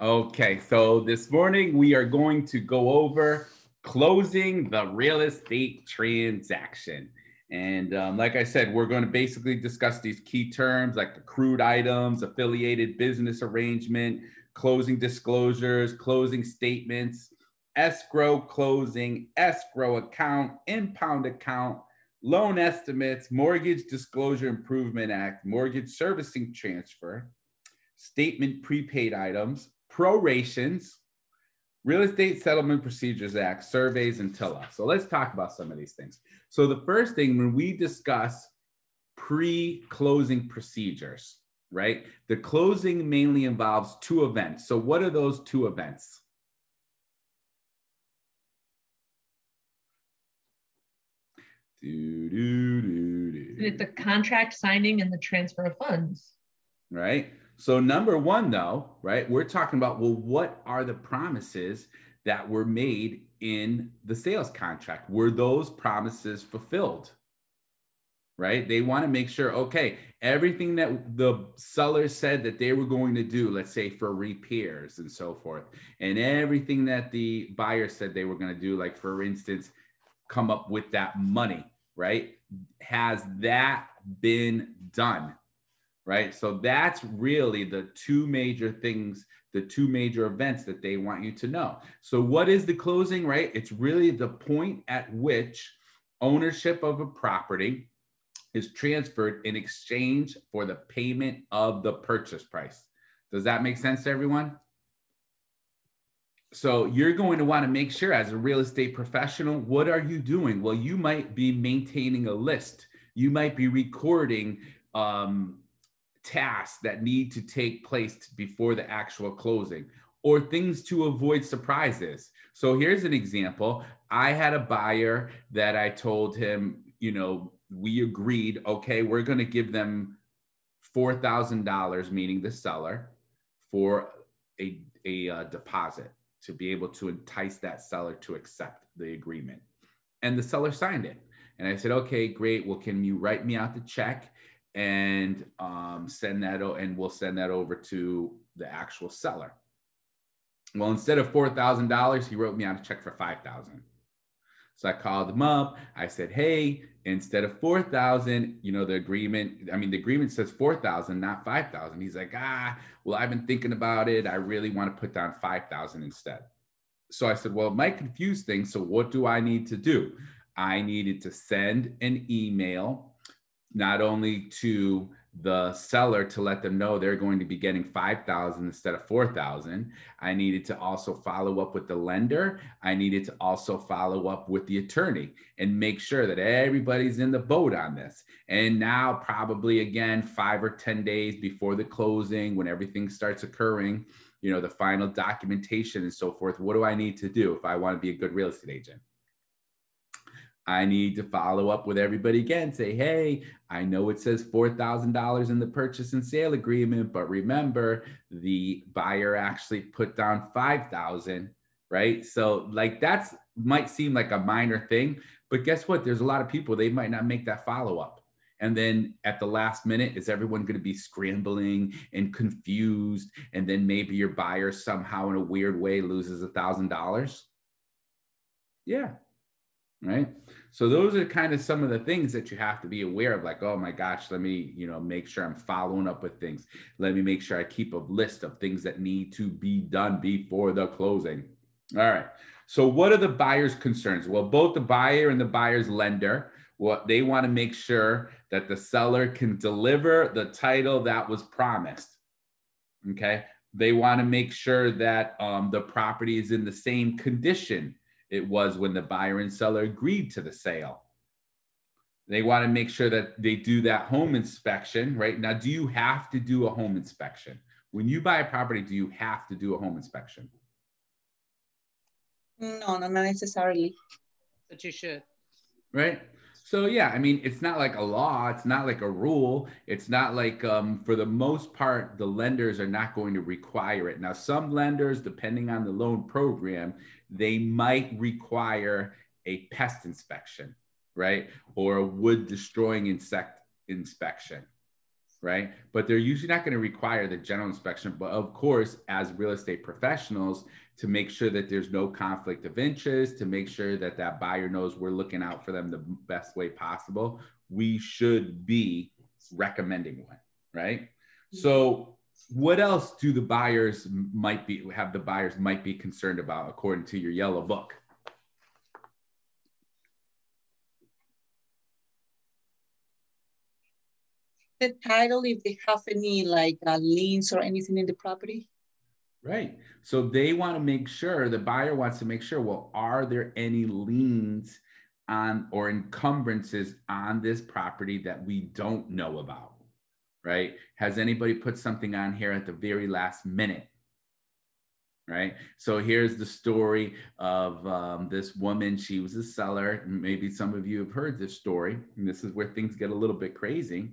Okay, so this morning we are going to go over closing the real estate transaction. And like I said, we're going to basically discuss these key terms like accrued items, affiliated business arrangement, closing disclosures, closing statements, escrow closing, escrow account, impound account, loan estimates, mortgage disclosure improvement act, mortgage servicing transfer, statement prepaid items, prorations, Real Estate Settlement Procedures Act, surveys, and TILA. So let's talk about some of these things. So the first thing, when we discuss pre-closing procedures, right? The closing mainly involves two events. So what are those two events? The contract signing and the transfer of funds. Right? So number one, though, right, we're talking about, well, what are the promises that were made in the sales contract? Were those promises fulfilled? Right? They want to make sure, okay, everything that the seller said that they were going to do, let's say for repairs and so forth, and everything that the buyer said they were going to do, like for instance, come up with that money, right? Has that been done? Right? So that's really the two major things, the two major events that they want you to know. So what is the closing, right? It's really the point at which ownership of a property is transferred in exchange for the payment of the purchase price. Does that make sense to everyone? So you're going to want to make sure, as a real estate professional, what are you doing? Well, you might be maintaining a list. You might be recording tasks that need to take place before the actual closing, or things to avoid surprises. So here's an example. I had a buyer that I told him, we agreed, okay, we're going to give them $4,000, meaning the seller, for a deposit to be able to entice that seller to accept the agreement. And the seller signed it. And I said, okay, great. Well, can you write me out the check and send that, and we'll send that over to the actual seller. Well, instead of $4,000, he wrote me out a check for $5,000. So I called him up. I said, hey, instead of 4,000, the agreement says 4,000, not 5,000. He's like, well, I've been thinking about it. I really want to put down 5,000 instead. So I said, well, it might confuse things. So what do I need to do? I needed to send an email, not only to the seller to let them know they're going to be getting 5,000 instead of 4,000. I needed to also follow up with the lender. I needed to also follow up with the attorney and make sure that everybody's in the boat on this. And now, probably again, 5 or 10 days before the closing, when everything starts occurring, the final documentation and so forth, what do I need to do if I want to be a good real estate agent? I need to follow up with everybody again, say, hey, I know it says $4,000 in the purchase and sale agreement, but remember, the buyer actually put down 5,000, right? So that's might seem like a minor thing, but guess what? There's a lot of people, they might not make that follow up. And then at the last minute, is everyone going to be scrambling and confused? And then maybe your buyer somehow in a weird way loses $1,000? Yeah. Right. So those are kind of some of the things that you have to be aware of, like, oh my gosh, let me, make sure I'm following up with things. Let me make sure I keep a list of things that need to be done before the closing. All right. So what are the buyer's concerns? Well, both the buyer and the buyer's lender, they want to make sure that the seller can deliver the title that was promised. Okay. They want to make sure that the property is in the same condition it was when the buyer and seller agreed to the sale. They want to make sure that they do that home inspection, right? Now, do you have to do a home inspection? When you buy a property, do you have to do a home inspection? No, not necessarily. But you should. Right? So yeah, it's not like a law. It's not like a rule. It's not like, for the most part, the lenders are not going to require it. Now, some lenders, depending on the loan program, they might require a pest inspection, right? Or a wood destroying insect inspection. right? But they're usually not going to require the general inspection. But of course, as real estate professionals, to make sure that there's no conflict of interest, to make sure that that buyer knows we're looking out for them the best way possible, we should be recommending one, right? So what else do the buyers might be concerned about according to your yellow book? The title, if they have any like liens or anything in the property. Right. So they want to make sure, the buyer wants to make sure, well, are there any liens on or encumbrances on this property that we don't know about, right? Has anybody put something on here at the very last minute? Right. So here's the story of this woman. She was a seller. Maybe some of you have heard this story, and this is where things get a little bit crazy.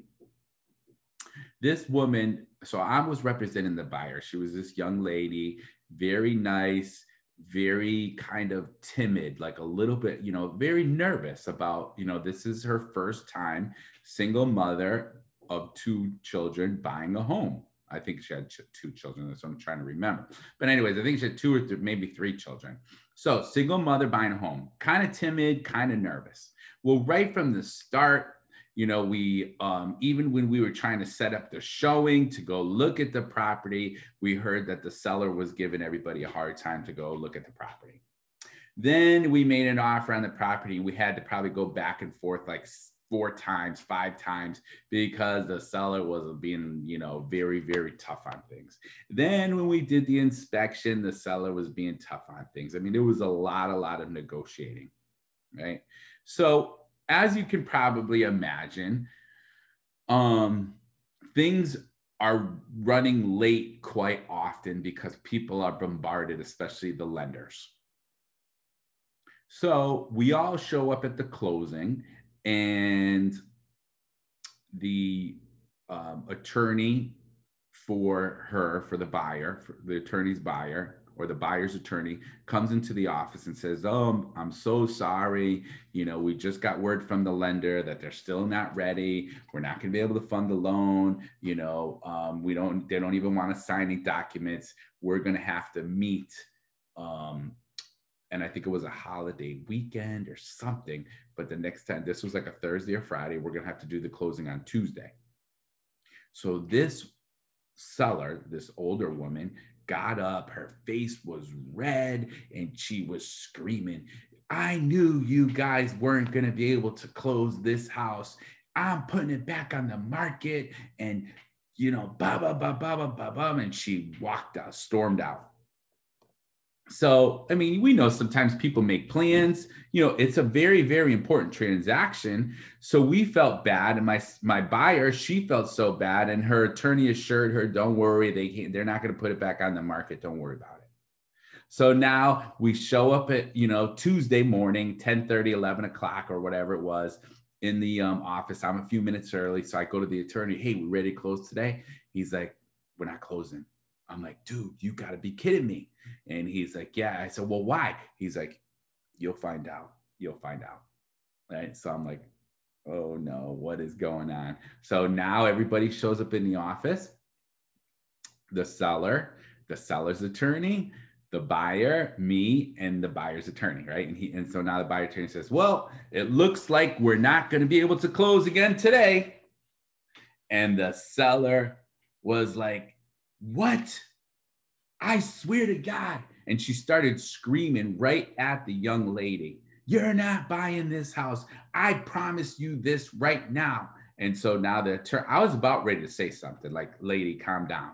This woman, so I was representing the buyer. She was this young lady, very nice, very kind of timid, like a little bit, you know, very nervous about, you know, this is her first time, single mother of 2 children buying a home. I think she had 2 children. That's what I'm trying to remember. But anyways, I think she had 2 or maybe 3 children. So single mother buying a home, kind of timid, kind of nervous. Well, right from the start, you know, we, even when we were trying to set up the showing to go look at the property, we heard that the seller was giving everybody a hard time to go look at the property. Then we made an offer on the property. We had to probably go back and forth like 4 times, 5 times, because the seller was being, you know, very, very tough on things. Then when we did the inspection, the seller was being tough on things. I mean, there was a lot of negotiating, right? So as you can probably imagine, things are running late quite often because people are bombarded, especially the lenders. So we all show up at the closing, and the attorney for the buyer, for the attorney's buyer, or the buyer's attorney, comes into the office and says, "Oh, I'm so sorry. You know, we just got word from the lender that they're still not ready. We're not going to be able to fund the loan. You know, they don't even want to sign any documents. We're going to have to meet." And I think it was a holiday weekend or something. But the next time, this was like a Thursday or Friday, we're going to have to do the closing on Tuesday. So this seller, this older woman, got up, her face was red, and she was screaming, "I knew you guys weren't going to be able to close this house. I'm putting it back on the market." And, you know, and she walked out, stormed out. So, I mean, we know sometimes people make plans, you know, it's a very, very important transaction. So we felt bad. And my buyer, she felt so bad. And her attorney assured her, "Don't worry, they're not going to put it back on the market. Don't worry about it." So now we show up at, you know, Tuesday morning, 10:30, 11 o'clock or whatever it was, in the office. I'm a few minutes early. So I go to the attorney, "Hey, we ready to close today?" He's like, "We're not closing." I'm like, "Dude, you got to be kidding me." And he's like, "Yeah." I said, "Well, why?" He's like, "You'll find out. You'll find out." Right. So I'm like, oh no, what is going on? So now everybody shows up in the office, the seller, the seller's attorney, the buyer, me, and the buyer's attorney, right? And so now the buyer attorney says, "Well, it looks like we're not going to be able to close again today." And the seller was like, "What? I swear to God." And she started screaming right at the young lady, "You're not buying this house. I promise you this right now." And so now I was about ready to say something like, "Lady, calm down."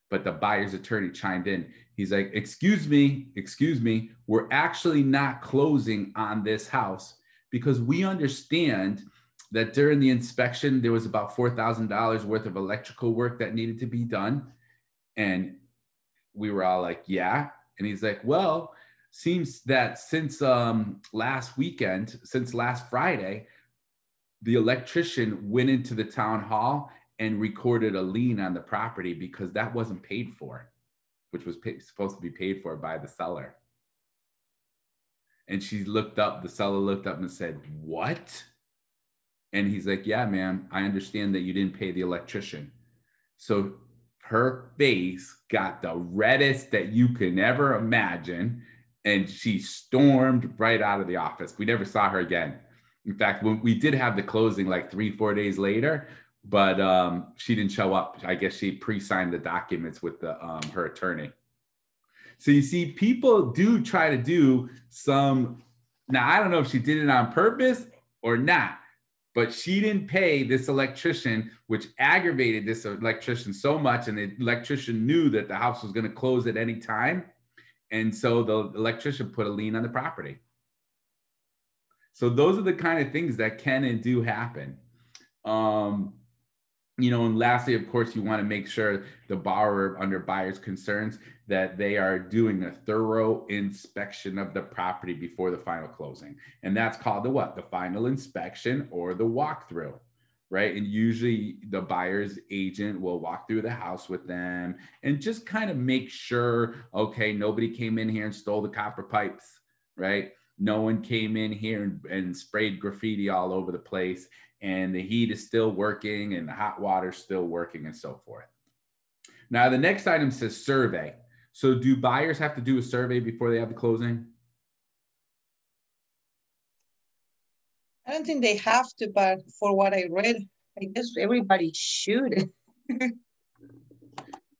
But the buyer's attorney chimed in. He's like, excuse me. We're actually not closing on this house because we understand that during the inspection, there was about $4,000 worth of electrical work that needed to be done." And we were all like, "Yeah." And he's like, "Well, seems that since last Friday, the electrician went into the town hall and recorded a lien on the property because that wasn't paid for, which was supposed to be paid for by the seller." And the seller looked up and said, "What?" And he's like, "Yeah, ma'am, I understand that you didn't pay the electrician." So her face got the reddest that you can ever imagine. And she stormed right out of the office. We never saw her again. In fact, when we did have the closing like 3-4 days later, but she didn't show up. I guess she pre-signed the documents with the her attorney. So you see, people do try to do some. Now, I don't know if she did it on purpose or not, but she didn't pay this electrician, which aggravated this electrician so much. And the electrician knew that the house was going to close at any time. And so the electrician put a lien on the property. So those are the kind of things that can and do happen. You know, and lastly, of course, you want to make sure the borrower, under buyer's concerns, that they are doing a thorough inspection of the property before the final closing. And that's called the what? The final inspection or the walkthrough, right? And usually the buyer's agent will walk through the house with them and just kind of make sure, okay, nobody came in here and stole the copper pipes, right? No one came in here and sprayed graffiti all over the place, and the heat is still working and the hot water is still working and so forth. Now, the next item says survey. So do buyers have to do a survey before they have the closing? I don't think they have to, but for what I read, I guess everybody should.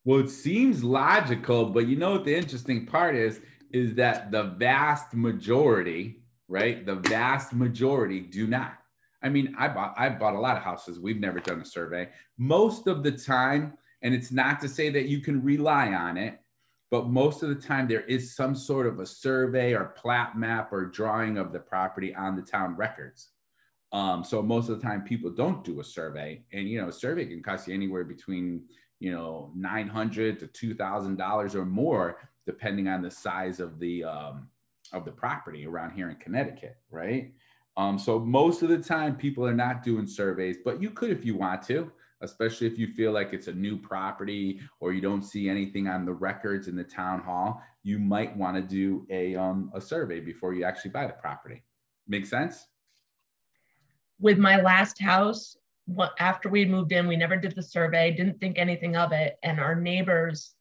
Well, it seems logical, but you know what the interesting part is that the vast majority, right? The vast majority do not. I mean, I bought a lot of houses. We've never done a survey. Most of the time, and it's not to say that you can rely on it, but most of the time there is some sort of a survey or plat map or drawing of the property on the town records. So most of the time people don't do a survey, and, you know, a survey can cost you anywhere between, you know, $900 to $2,000 or more, depending on the size of the property around here in Connecticut, right? So most of the time people are not doing surveys, but you could if you want to, especially if you feel like it's a new property or you don't see anything on the records in the town hall. You might want to do a survey before you actually buy the property. Make sense? With my last house, after we moved in, we never did the survey, didn't think anything of it. And our neighbors,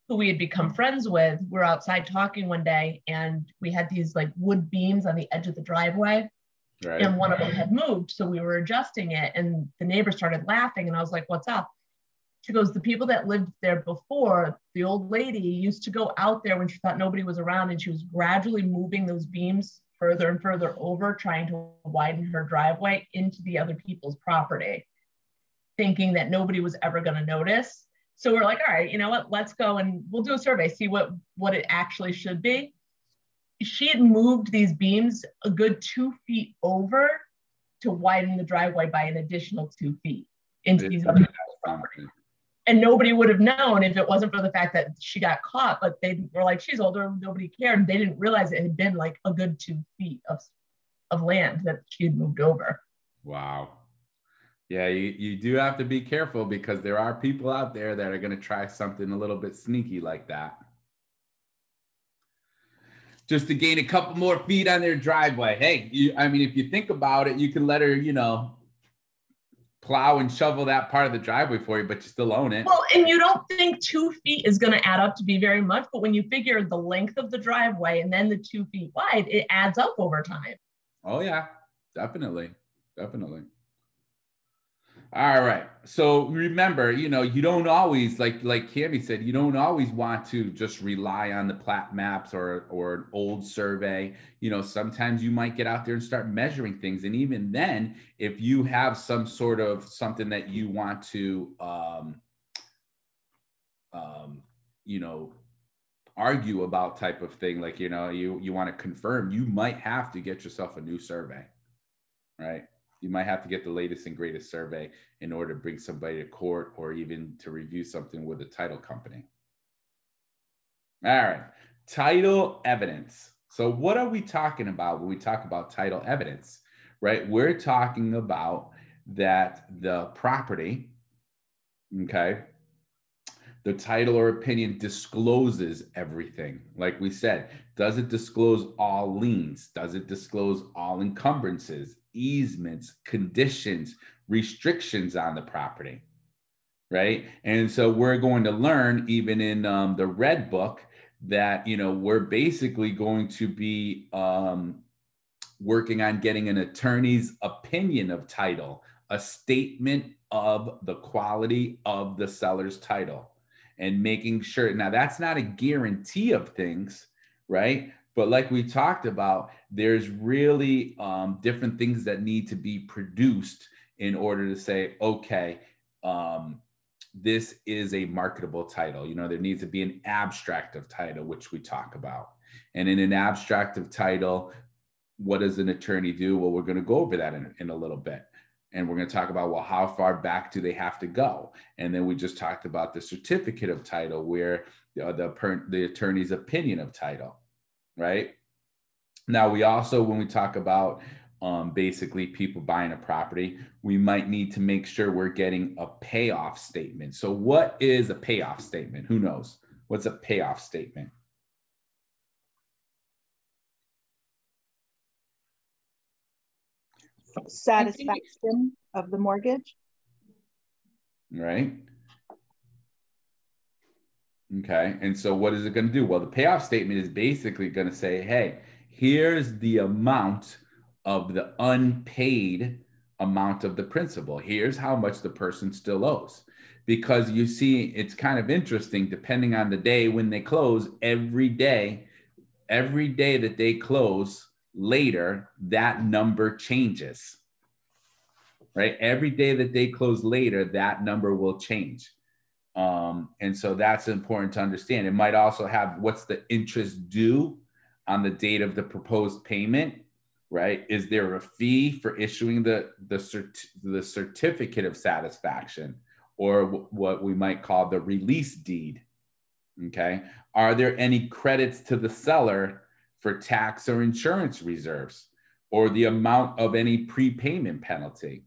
who we had become friends with, were outside talking one day, and we had these like wood beams on the edge of the driveway. Right. And one of them had moved. So we were adjusting it, and the neighbor started laughing, and I was like, what's up? She goes, the people that lived there before, the old lady used to go out there when she thought nobody was around, and she was gradually moving those beams further and further over, trying to widen her driveway into the other people's property, thinking that nobody was ever going to notice. So we're like, all right, you know what, let's go and we'll do a survey, see what it actually should be. She had moved these beams a good 2 feet over to widen the driveway by an additional 2 feet into these other people's property. And nobody would have known if it wasn't for the fact that she got caught, but they were like, she's older, nobody cared. They didn't realize it had been like a good 2 feet of land that she had moved over. Wow. Yeah, you do have to be careful, because there are people out there that are going to try something a little bit sneaky like that, just to gain a couple more feet on their driveway. Hey, I mean, if you think about it, you can let her, you know, plow and shovel that part of the driveway for you, but you still own it. Well, and you don't think 2 feet is going to add up to be very much, but when you figure the length of the driveway and then the 2 feet wide, it adds up over time. Oh yeah, definitely. Definitely. All right. So remember, you know, you don't always, like Cammie said, you don't always want to just rely on the plat maps or an old survey. You know, sometimes you might get out there and start measuring things. And even then, if you have some sort of something that you want to, you know, argue about type of thing, like, you know, you want to confirm, you might have to get yourself a new survey, right? You might have to get the latest and greatest survey in order to bring somebody to court or even to review something with a title company. All right, title evidence. So what are we talking about when we talk about title evidence, right? We're talking about that the property, okay, the title or opinion discloses everything. Like we said, does it disclose all liens? Does it disclose all encumbrances, easements, conditions, restrictions on the property, right? And so we're going to learn, even in the red book, that, you know, we're basically going to be working on getting an attorney's opinion of title, a statement of the quality of the seller's title, and making sure. Now, that's not a guarantee of things, right? But like we talked about, there's really different things that need to be produced in order to say, okay, this is a marketable title. You know, there needs to be an abstract of title, which we talk about. And in an abstract of title, what does an attorney do? Well, we're going to go over that in a little bit. And we're going to talk about, well, how far back do they have to go? And then we just talked about the certificate of title, where the attorney's opinion of title, right? Now, we also, when we talk about basically people buying a property, we might need to make sure we're getting a payoff statement. So what is a payoff statement? Who knows? What's a payoff statement? Satisfaction of the mortgage. Right. Okay. And so what is it going to do? Well, the payoff statement is basically going to say, hey, here's the amount of the unpaid amount of the principal. Here's how much the person still owes. Because you see, it's kind of interesting, depending on the day when they close, every day that they close later, that number changes, right? Every day that they close later, that number will change. And so that's important to understand. It might also have what's the interest due on the date of the proposed payment, right? Is there a fee for issuing the certificate of satisfaction, or what we might call the release deed? Okay. Are there any credits to the seller for tax or insurance reserves, or the amount of any prepayment penalty?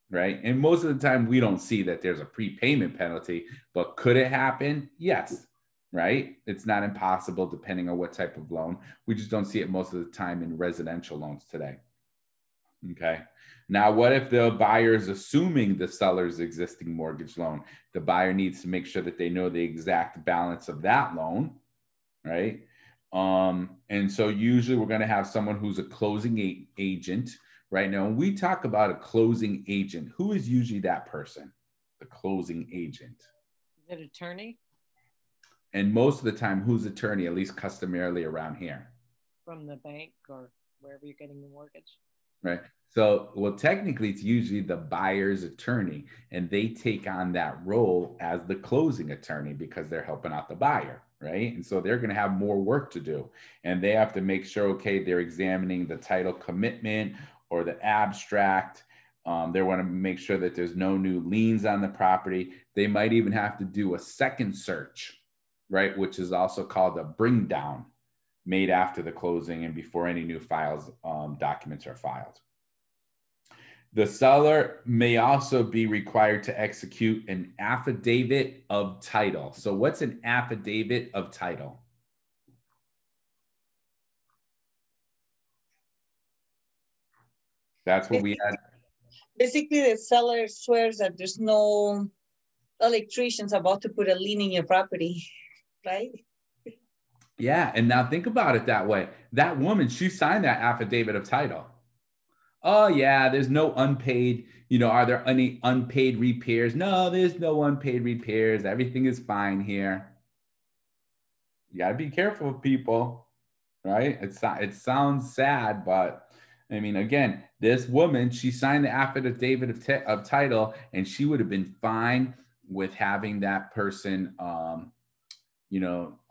Right. And most of the time we don't see that there's a prepayment penalty, but could it happen? Yes. Right. It's not impossible depending on what type of loan. We just don't see it most of the time in residential loans today. Okay. Now, what if the buyer is assuming the seller's existing mortgage loan? The buyer needs to make sure that they know the exact balance of that loan. Right. And so usually we're going to have someone who's a closing agent. Right now, when we talk about a closing agent, who is usually that person? The closing agent. Is it attorney? And most of the time, who's attorney, at least customarily around here? From the bank or wherever you're getting the mortgage. Right. So, well, technically, it's usually the buyer's attorney, and they take on that role as the closing attorney because they're helping out the buyer. Right. And so they're going to have more work to do, and they have to make sure, okay, they're examining the title commitment or the abstract. They want to make sure that there's no new liens on the property. They might even have to do a second search, right, which is also called a bring down, made after the closing and before any new documents are filed. The seller may also be required to execute an affidavit of title. So what's an affidavit of title? That's what we had. Basically, the seller swears that there's no electricians about to put a lien in your property, right? Yeah, and now think about it that way. That woman, she signed that affidavit of title. Oh yeah, there's no unpaid, are there any unpaid repairs? No, there's no unpaid repairs. Everything is fine here. You gotta be careful with people, right? It sounds sad, but I mean, again, this woman, she signed the affidavit of title, and she would have been fine with having that person, all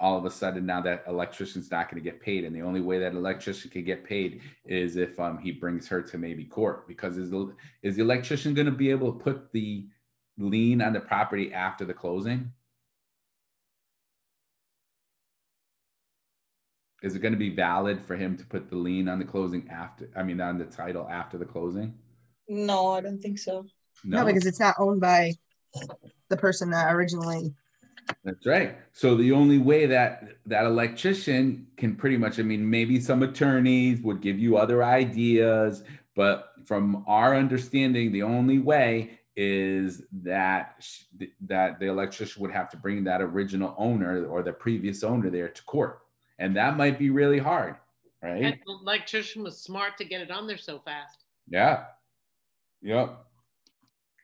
of a sudden now that electrician's not going to get paid. And the only way that electrician can get paid is if he brings her to maybe court, because is the electrician going to be able to put the lien on the property after the closing? Is it going to be valid for him to put the lien on the closing on the title after the closing? No, I don't think so. No, because it's not owned by the person that originally. That's right. So the only way that electrician can pretty much, maybe some attorneys would give you other ideas, but from our understanding, the only way is that that the electrician would have to bring that original owner or the previous owner there to court. And that might be really hard, right? And the electrician was smart to get it on there so fast. Yeah. Yep.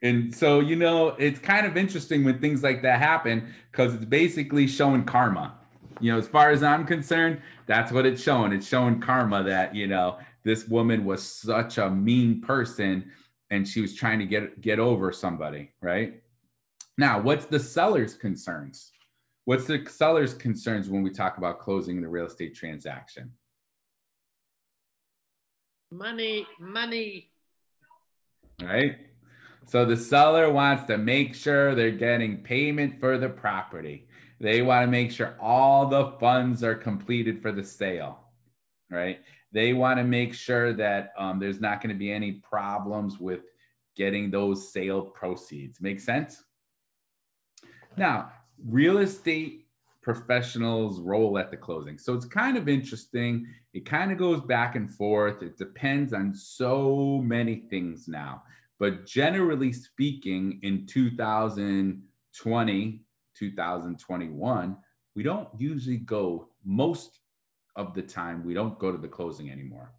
And so, you know, it's kind of interesting when things like that happen because it's basically showing karma. You know, as far as I'm concerned, that's what it's showing. It's showing karma that, you know, this woman was such a mean person and she was trying to get over somebody, right? Now, what's the seller's concerns? What's the seller's concerns when we talk about closing the real estate transaction? Money. Right? So the seller wants to make sure they're getting payment for the property. They want to make sure all the funds are completed for the sale, right? They want to make sure that there's not going to be any problems with getting those sale proceeds. Make sense? Now, real estate professionals' role at the closing. So it's kind of interesting. It kind of goes back and forth. It depends on so many things now. But generally speaking, in 2020, 2021, we don't usually go, most of the time, we don't go to the closing anymore.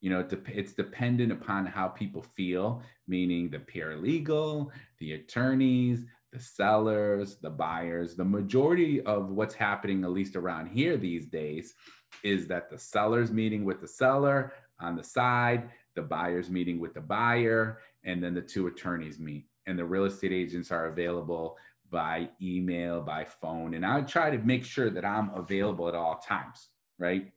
You know, it's dependent upon how people feel, meaning the paralegal, the attorneys, the sellers, the buyers. The majority of what's happening, at least around here these days, is that the seller's meeting with the seller on the side, the buyer's meeting with the buyer, and then the two attorneys meet. And the real estate agents are available by email, by phone. And I would try to make sure that I'm available at all times, right?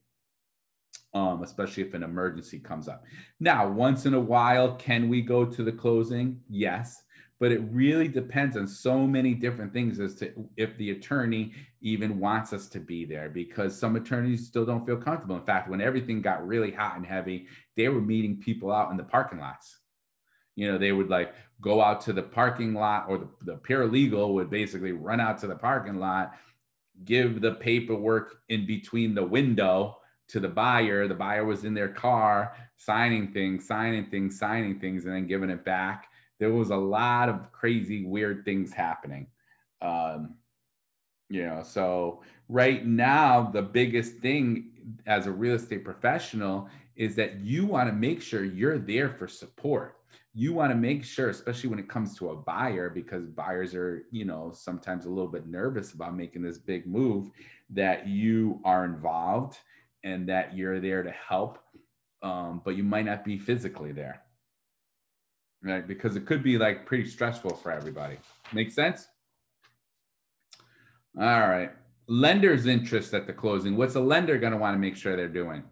Especially if an emergency comes up. Now, once in a while, can we go to the closing? Yes, but it really depends on so many different things as to if the attorney even wants us to be there, because some attorneys still don't feel comfortable. In fact, when everything got really hot and heavy, they were meeting people out in the parking lots. You know, they would like go out to the parking lot, or the paralegal would basically run out to the parking lot, give the paperwork in between the window to the buyer. The buyer was in their car signing things, and then giving it back. There was a lot of crazy, weird things happening. You know, so right now, the biggest thing as a real estate professional is that you want to make sure you're there for support. You want to make sure, especially when it comes to a buyer, because buyers are, you know, sometimes a little bit nervous about making this big move, that you are involved and that you're there to help, but you might not be physically there, right? Because it could be like pretty stressful for everybody. Make sense? All right. Lender's interest at the closing. What's a lender going to want to make sure they're doing?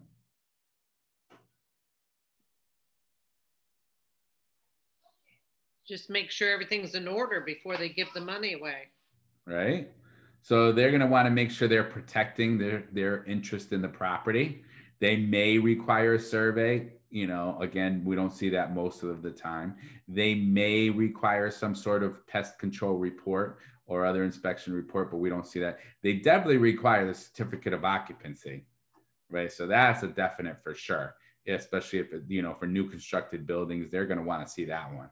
Just make sure everything's in order before they give the money away. Right? So they're going to want to make sure they're protecting their interest in the property. They may require a survey. You know, again, we don't see that most of the time. They may require some sort of pest control report or other inspection report, but we don't see that. They definitely require the certificate of occupancy, right? So that's a definite for sure, especially if, you know, for new constructed buildings, they're going to want to see that one.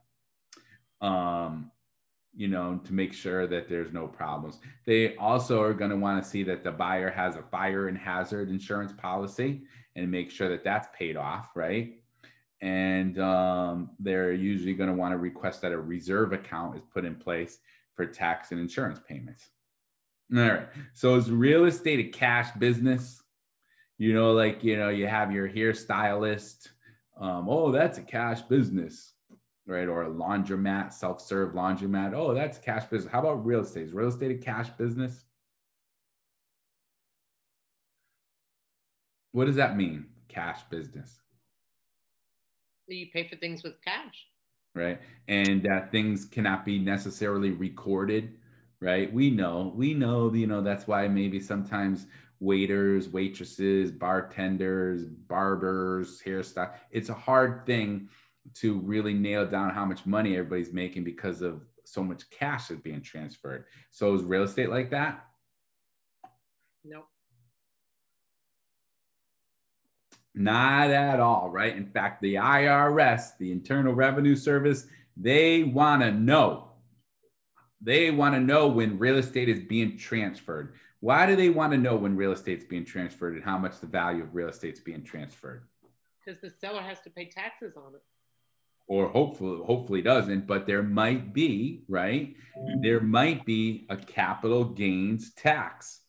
You know, to make sure that there's no problems. They also are going to want to see that the buyer has a fire and hazard insurance policy and make sure that that's paid off, right? And they're usually going to want to request that a reserve account is put in place for tax and insurance payments. All right. So is real estate a cash business? You know, like, you know, you have your hairstylist. Oh, that's a cash business. Right? Or a laundromat, self-serve laundromat. Oh, that's cash business. How about real estate? Is real estate a cash business? What does that mean? Cash business. You pay for things with cash. Right? And things cannot be necessarily recorded, right? We know, you know, that's why maybe sometimes waiters, waitresses, bartenders, barbers, hairstyle, it's a hard thing to really nail down how much money everybody's making because of so much cash is being transferred. So is real estate like that? Nope. Not at all, right? In fact, the IRS, the Internal Revenue Service, They want to know. They want to know when real estate is being transferred. Why do they want to know when real estate's being transferred and how much the value of real estate's being transferred? Because the seller has to pay taxes on it. Or hopefully doesn't, but there might be, right? There might be a capital gains tax,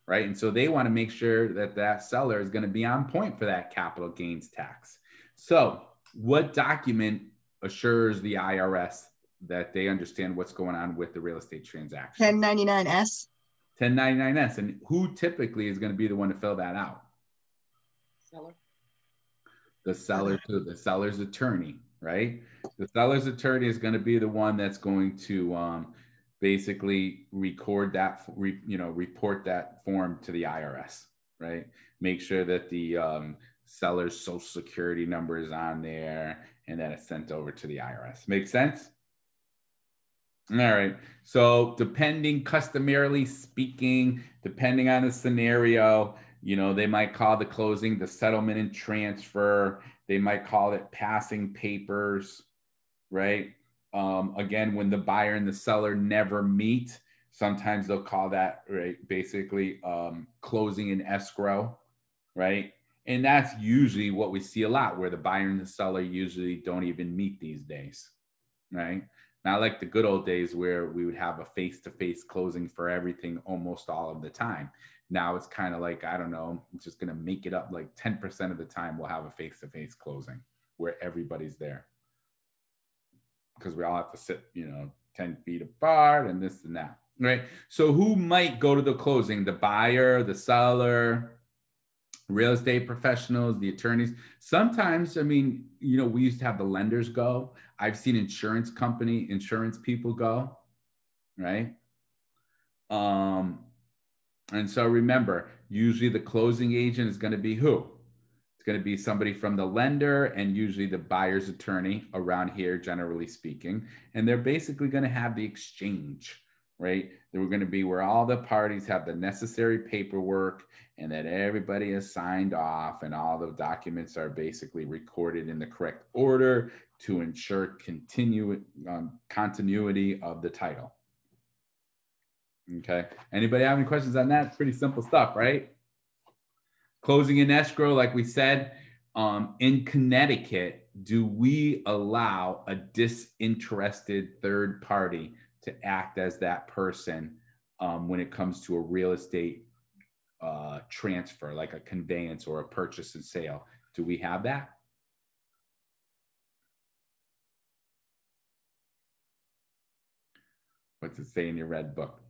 right? And so they want to make sure that that seller is going to be on point for that capital gains tax. So what document assures the IRS that they understand what's going on with the real estate transaction? 1099-S. 1099-S. And who typically is going to be the one to fill that out? Seller. The seller to the seller's attorney, right? The seller's attorney is going to be the one that's going to basically record that, report that form to the IRS, right? Make sure that the seller's social security number is on there and that it's sent over to the IRS. Make sense? All right. So customarily speaking, depending on the scenario, they might call the closing the settlement and transfer. They might call it passing papers, right? Again, when the buyer and the seller never meet, sometimes they'll call that, right, basically closing in escrow, right? And that's usually what we see a lot, where the buyer and the seller usually don't even meet these days, right? Not like the good old days where we would have a face-to-face closing for everything almost all of the time. Now it's kind of like, I don't know, I'm just going to make it up, like 10% of the time we'll have a face-to-face closing where everybody's there. Because we all have to sit, 10 feet apart and this and that, right? So who might go to the closing? The buyer, the seller, real estate professionals, the attorneys. Sometimes, we used to have the lenders go. I've seen insurance people go, right? And so remember, usually the closing agent is going to be who? It's going to be somebody from the lender and usually the buyer's attorney around here, generally speaking. And they're basically going to have the exchange, right? They were going to be where all the parties have the necessary paperwork and that everybody has signed off and all the documents are basically recorded in the correct order to ensure continuity of the title. Okay. Anybody have any questions on that? It's pretty simple stuff, right? Closing in escrow, like we said, in Connecticut, do we allow a disinterested third party to act as that person when it comes to a real estate transfer, like a conveyance or a purchase and sale? Do we have that? What's it say in your red book?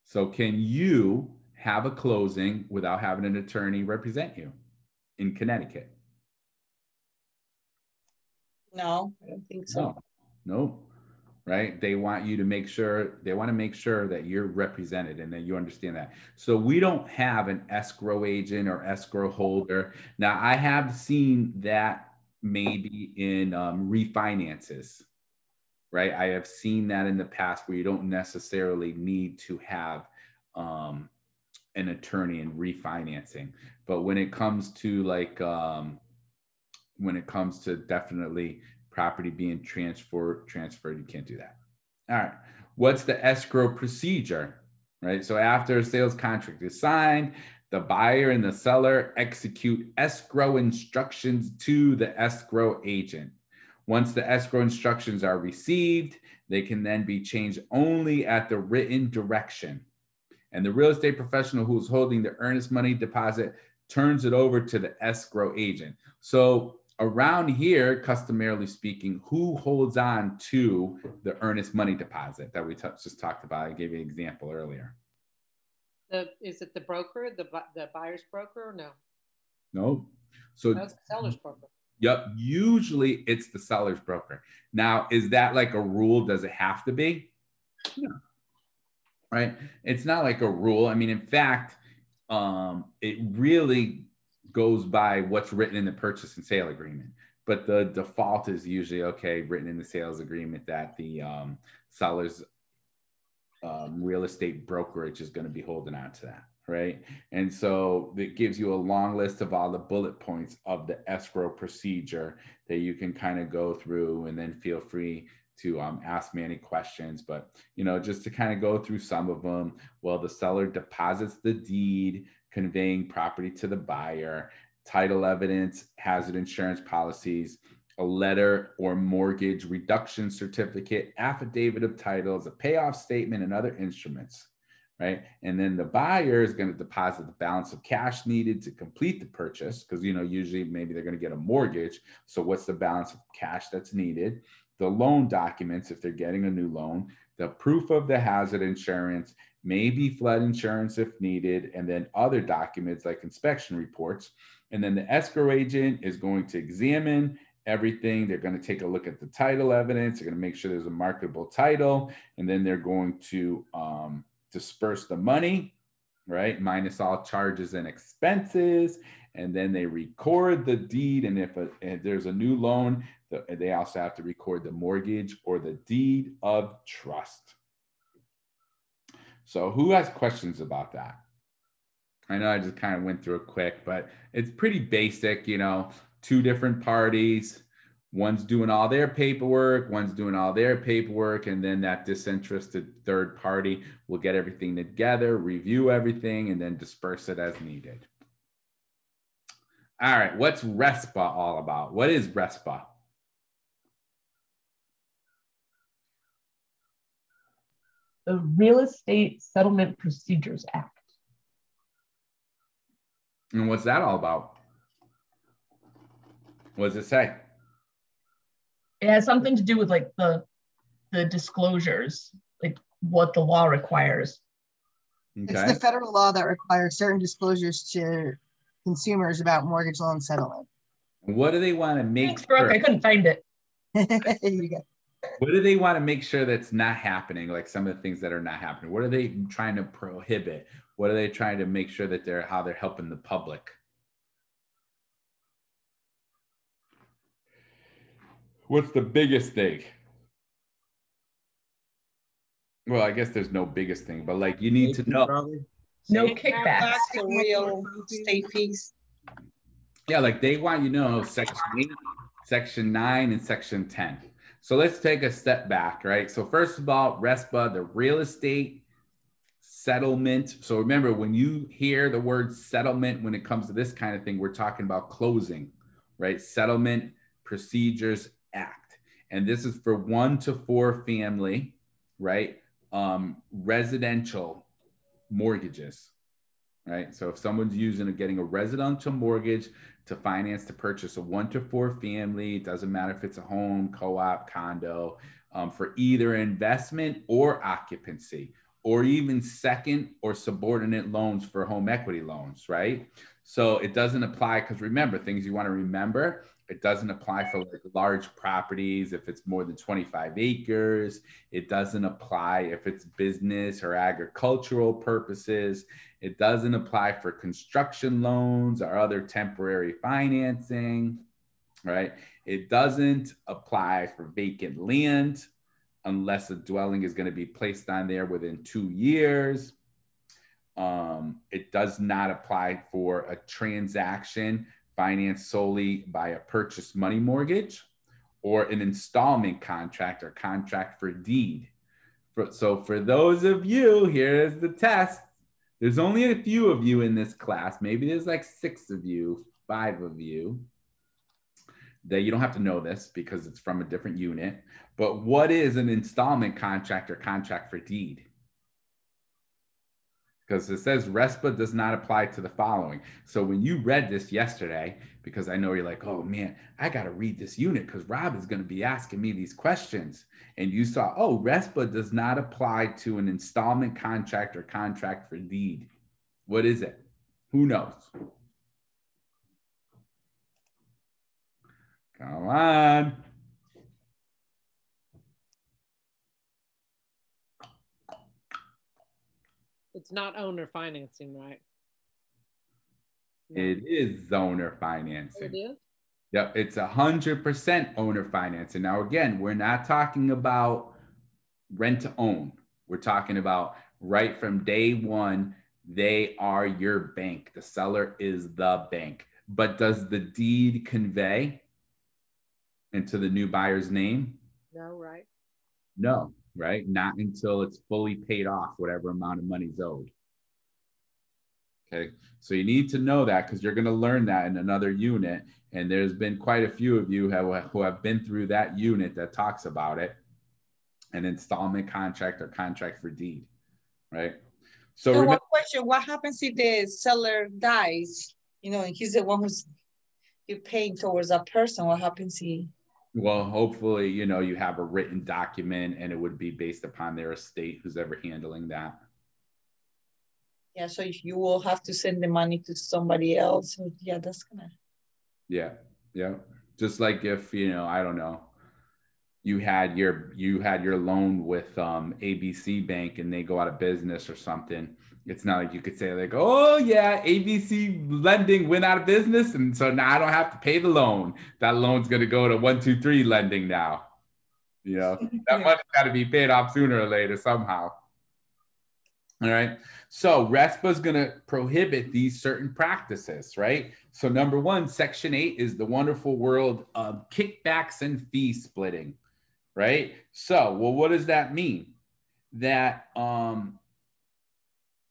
So can you have a closing without having an attorney represent you in Connecticut? No, I don't think so. No, right? They want you to make sure, that you're represented and that you understand that. So we don't have an escrow agent or escrow holder. Now I have seen that maybe in refinances, right? I have seen that in the past where you don't necessarily need to have an attorney in refinancing. But when it comes to definitely property being transferred, you can't do that. All right. What's the escrow procedure, right? So after a sales contract is signed, the buyer and the seller execute escrow instructions to the escrow agent. Once the escrow instructions are received, they can then be changed only at the written direction. And the real estate professional who is holding the earnest money deposit turns it over to the escrow agent. So around here, customarily speaking, who holds on to the earnest money deposit that we just talked about? I gave you an example earlier. Is it the broker, the buyer's broker, or no? No. So that's the seller's broker. Yep. Usually it's the seller's broker. Now, is that like a rule? Does it have to be? No. Right. It's not like a rule. I mean, in fact, it really goes by what's written in the purchase and sale agreement. But the default is usually, okay, written in the sales agreement that the seller's real estate brokerage is going to be holding on to that. right? And so it gives you a long list of all the bullet points of the escrow procedure that you can kind of go through, and then feel free to ask me any questions. But, you know, just to kind of go through some of them. Well, the seller deposits the deed conveying property to the buyer, title evidence, hazard insurance policies, a letter or mortgage reduction certificate, affidavit of titles, a payoff statement, and other instruments, right? And then the buyer is going to deposit the balance of cash needed to complete the purchase, because, you know, usually maybe they're going to get a mortgage. So what's the balance of cash that's needed? The loan documents, if they're getting a new loan, the proof of the hazard insurance, maybe flood insurance if needed, and then other documents like inspection reports. And then the escrow agent is going to examine everything. They're going to take a look at the title evidence. They're going to make sure there's a marketable title, and then they're going to disperse the money, right? Minus all charges and expenses. And then they record the deed. And if there's a new loan, they also have to record the mortgage or the deed of trust. So who has questions about that? I know I just kind of went through it quick, but it's pretty basic, you know, two different parties. One's doing all their paperwork, one's doing all their paperwork, and then that disinterested third party will get everything together, review everything, and then disperse it as needed. All right, what's RESPA all about? What is RESPA? The Real Estate Settlement Procedures Act. And what's that all about? What does it say? It has something to do with like the disclosures, like what the law requires. Okay. It's the federal law that requires certain disclosures to consumers about mortgage loan settlement. What do they want to make Thanks, Brooke. sure? I couldn't find it. There you go. What do they want to make sure that's not happening? Like some of the things that are not happening. What are they trying to prohibit? What are they trying to make sure that how they're helping the public? What's the biggest thing? Well, I guess there's no biggest thing, but like you need to know. No Back kickbacks. to real estate fees. Yeah, like they want you to know Section 8, Section 9, and Section 10. So let's take a step back, right? So first of all, RESPA, the real estate settlement. So remember, when you hear the word settlement, when it comes to this kind of thing, we're talking about closing, right? Settlement Procedures Act. And this is for 1 to 4 family, right? Residential mortgages, right? So if someone's getting a residential mortgage to finance to purchase a 1 to 4 family, it doesn't matter if it's a home, co-op, condo, for either investment or occupancy, or even second or subordinate loans for home equity loans, right? So it doesn't apply, because remember, things you want to remember, it doesn't apply for like large properties if it's more than 25 acres. It doesn't apply if it's business or agricultural purposes. It doesn't apply for construction loans or other temporary financing, right? It doesn't apply for vacant land unless a dwelling is going to be placed on there within 2 years. It does not apply for a transaction financed solely by a purchase money mortgage or an installment contract or contract for deed. So for those of you, here's the test. There's only a few of you in this class. Maybe there's like 6 of you, 5 of you. That you don't have to know this because it's from a different unit. But what is an installment contract or contract for deed? Because it says RESPA does not apply to the following. So when you read this yesterday, because I know you're like, oh man, I got to read this unit because Rob is going to be asking me these questions. And you saw, oh, RESPA does not apply to an installment contract or contract for deed. What is it? Who knows? Come on. It's not owner financing, right? No. It is owner financing. It is? Yep, it's 100% owner financing. Now, again, we're not talking about rent to own. We're talking about right from day one, They are your bank. The seller is the bank. But does the deed convey into the new buyer's name? No, right? No, right? Not until it's fully paid off, whatever amount of money is owed. Okay, so you need to know that because you're going to learn that in another unit. And there's been quite a few of you who have been through that unit that talks about it, an installment contract or contract for deed, right? So remember, one question, what happens if the seller dies, you know, and he's the one who's you're paying towards that person? What happens if... Well, hopefully, you know, you have a written document and it would be based upon their estate, who's ever handling that. Yeah, so you will have to send the money to somebody else. So yeah, that's gonna... Yeah, yeah. Just like if, you know, I don't know, you had your loan with ABC Bank and they go out of business or something. It's not like you could say like, oh yeah, ABC Lending went out of business, and so now I don't have to pay the loan. That loan's going to go to 123 Lending now. You know, that money's got to be paid off sooner or later somehow. All right. So RESPA is going to prohibit these certain practices, right? So number one, Section 8 is the wonderful world of kickbacks and fee splitting, right? So, well, what does that mean? That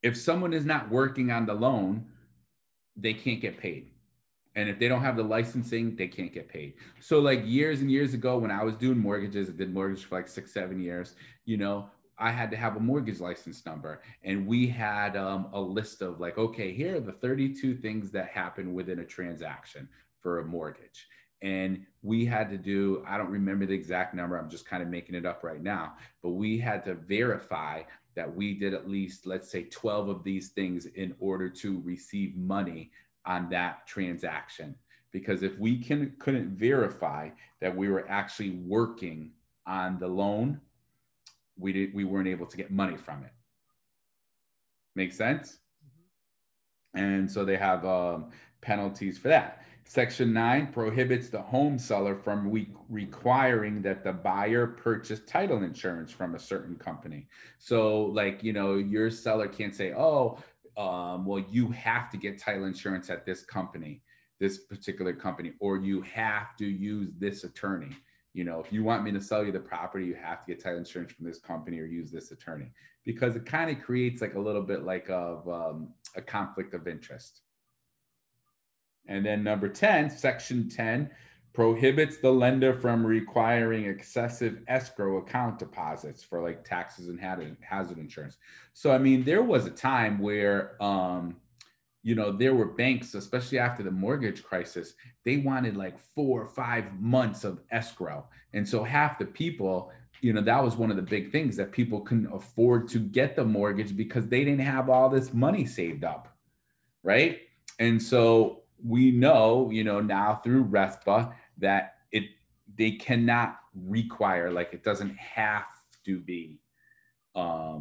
if someone is not working on the loan, they can't get paid. And if they don't have the licensing, they can't get paid. So like years and years ago, when I was doing mortgages, I did mortgage for like 6-7 years, you know, I had to have a mortgage license number. And we had a list of like, okay, here are the 32 things that happen within a transaction for a mortgage. And we had to do, I don't remember the exact number, I'm just kind of making it up right now, but we had to verify that we did at least, let's say 12 of these things in order to receive money on that transaction. Because if we couldn't verify that we were actually working on the loan, we weren't able to get money from it. Make sense? And so they have penalties for that. Section 9 prohibits the home seller from requiring that the buyer purchase title insurance from a certain company. So like, you know, your seller can't say, oh, well, you have to get title insurance at this company, this particular company, or you have to use this attorney. You know, if you want me to sell you the property, you have to get title insurance from this company or use this attorney, because it kind of creates like a little bit like of a conflict of interest. And then number 10, Section 10, prohibits the lender from requiring excessive escrow account deposits for like taxes and hazard insurance. So, I mean, there was a time where, you know, there were banks, especially after the mortgage crisis, they wanted like 4 or 5 months of escrow. And so half the people, you know, that was one of the big things, that people couldn't afford to get the mortgage because they didn't have all this money saved up, right? And so we know, you know, now through RESPA that they cannot require, like it doesn't have to be a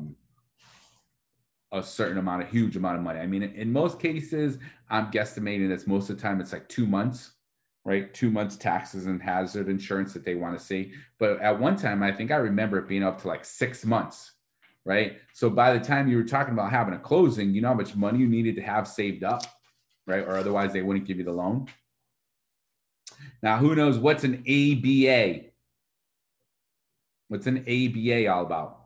certain amount, a huge amount of money. I mean, in most cases, I'm guesstimating that most of the time it's like 2 months, right? 2 months taxes and hazard insurance that they want to see. But at one time, I think I remember it being up to like 6 months, right? So by the time you were talking about having a closing, you know how much money you needed to have saved up, right? Or otherwise they wouldn't give you the loan. Now, who knows what's an ABA? What's an ABA all about?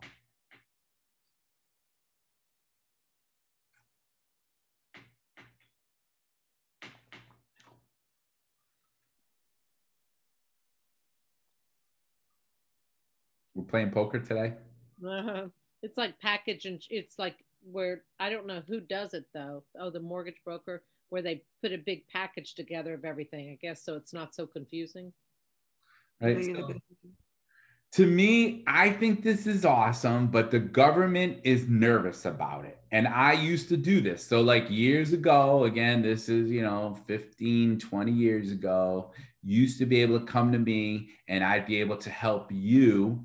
We're playing poker today. It's like package, and it's like where I don't know who does it though. Oh, the mortgage broker, where they put a big package together of everything, I guess, so it's not so confusing. Right. So, to me, I think this is awesome, but the government is nervous about it. And I used to do this. So like years ago, again, this is, you know, 15, 20 years ago, used to be able to come to me and I'd be able to help you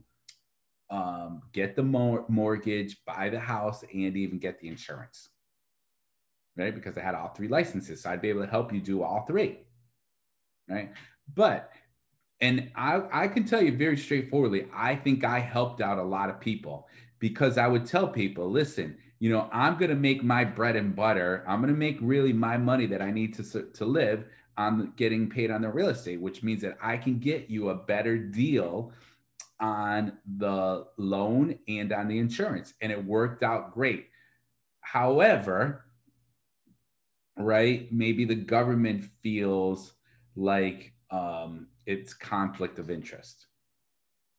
get the mortgage, buy the house, and even get the insurance, right? Because I had all 3 licenses. So I'd be able to help you do all 3, right? But, and I can tell you very straightforwardly, I think I helped out a lot of people, because I would tell people, listen, you know, I'm going to make my bread and butter. I'm going to make really my money that I need to live on getting paid on the real estate, which means that I can get you a better deal on the loan and on the insurance. And it worked out great. However, right, maybe the government feels like it's conflict of interest,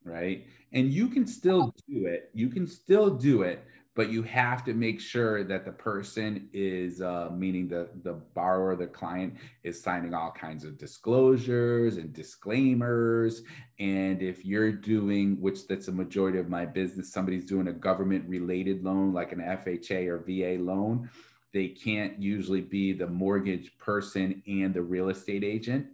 right? And you can still do it. You can still do it, but you have to make sure that the person is, meaning the borrower, the client, is signing all kinds of disclosures and disclaimers. And if you're doing, which that's a majority of my business, somebody's doing a government related loan, like an FHA or VA loan, they can't usually be the mortgage person and the real estate agent,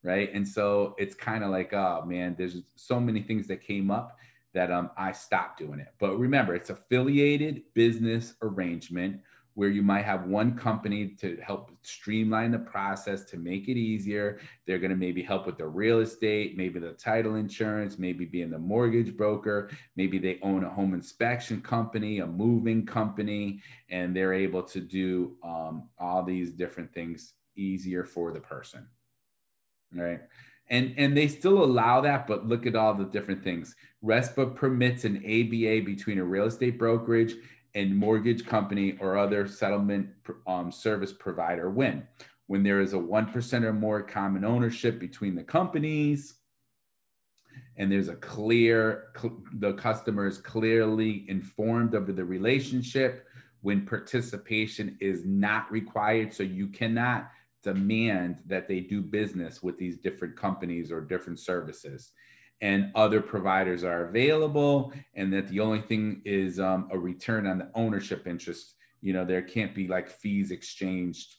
right? And so it's kind of like, oh man, there's so many things that came up that I stopped doing it. But remember, it's affiliated business arrangement where you might have one company to help streamline the process to make it easier. They're going to maybe help with the real estate, maybe the title insurance, maybe being the mortgage broker, maybe they own a home inspection company, a moving company, and they're able to do all these different things easier for the person, right? And they still allow that, but look at all the different things. RESPA permits an ABA between a real estate brokerage and mortgage company or other settlement service provider when there is a 1% or more common ownership between the companies, and there's a the customer is clearly informed of the relationship, when participation is not required. So you cannot demand that they do business with these different companies or different services, and other providers are available, and that the only thing is a return on the ownership interest. You know, there can't be like fees exchanged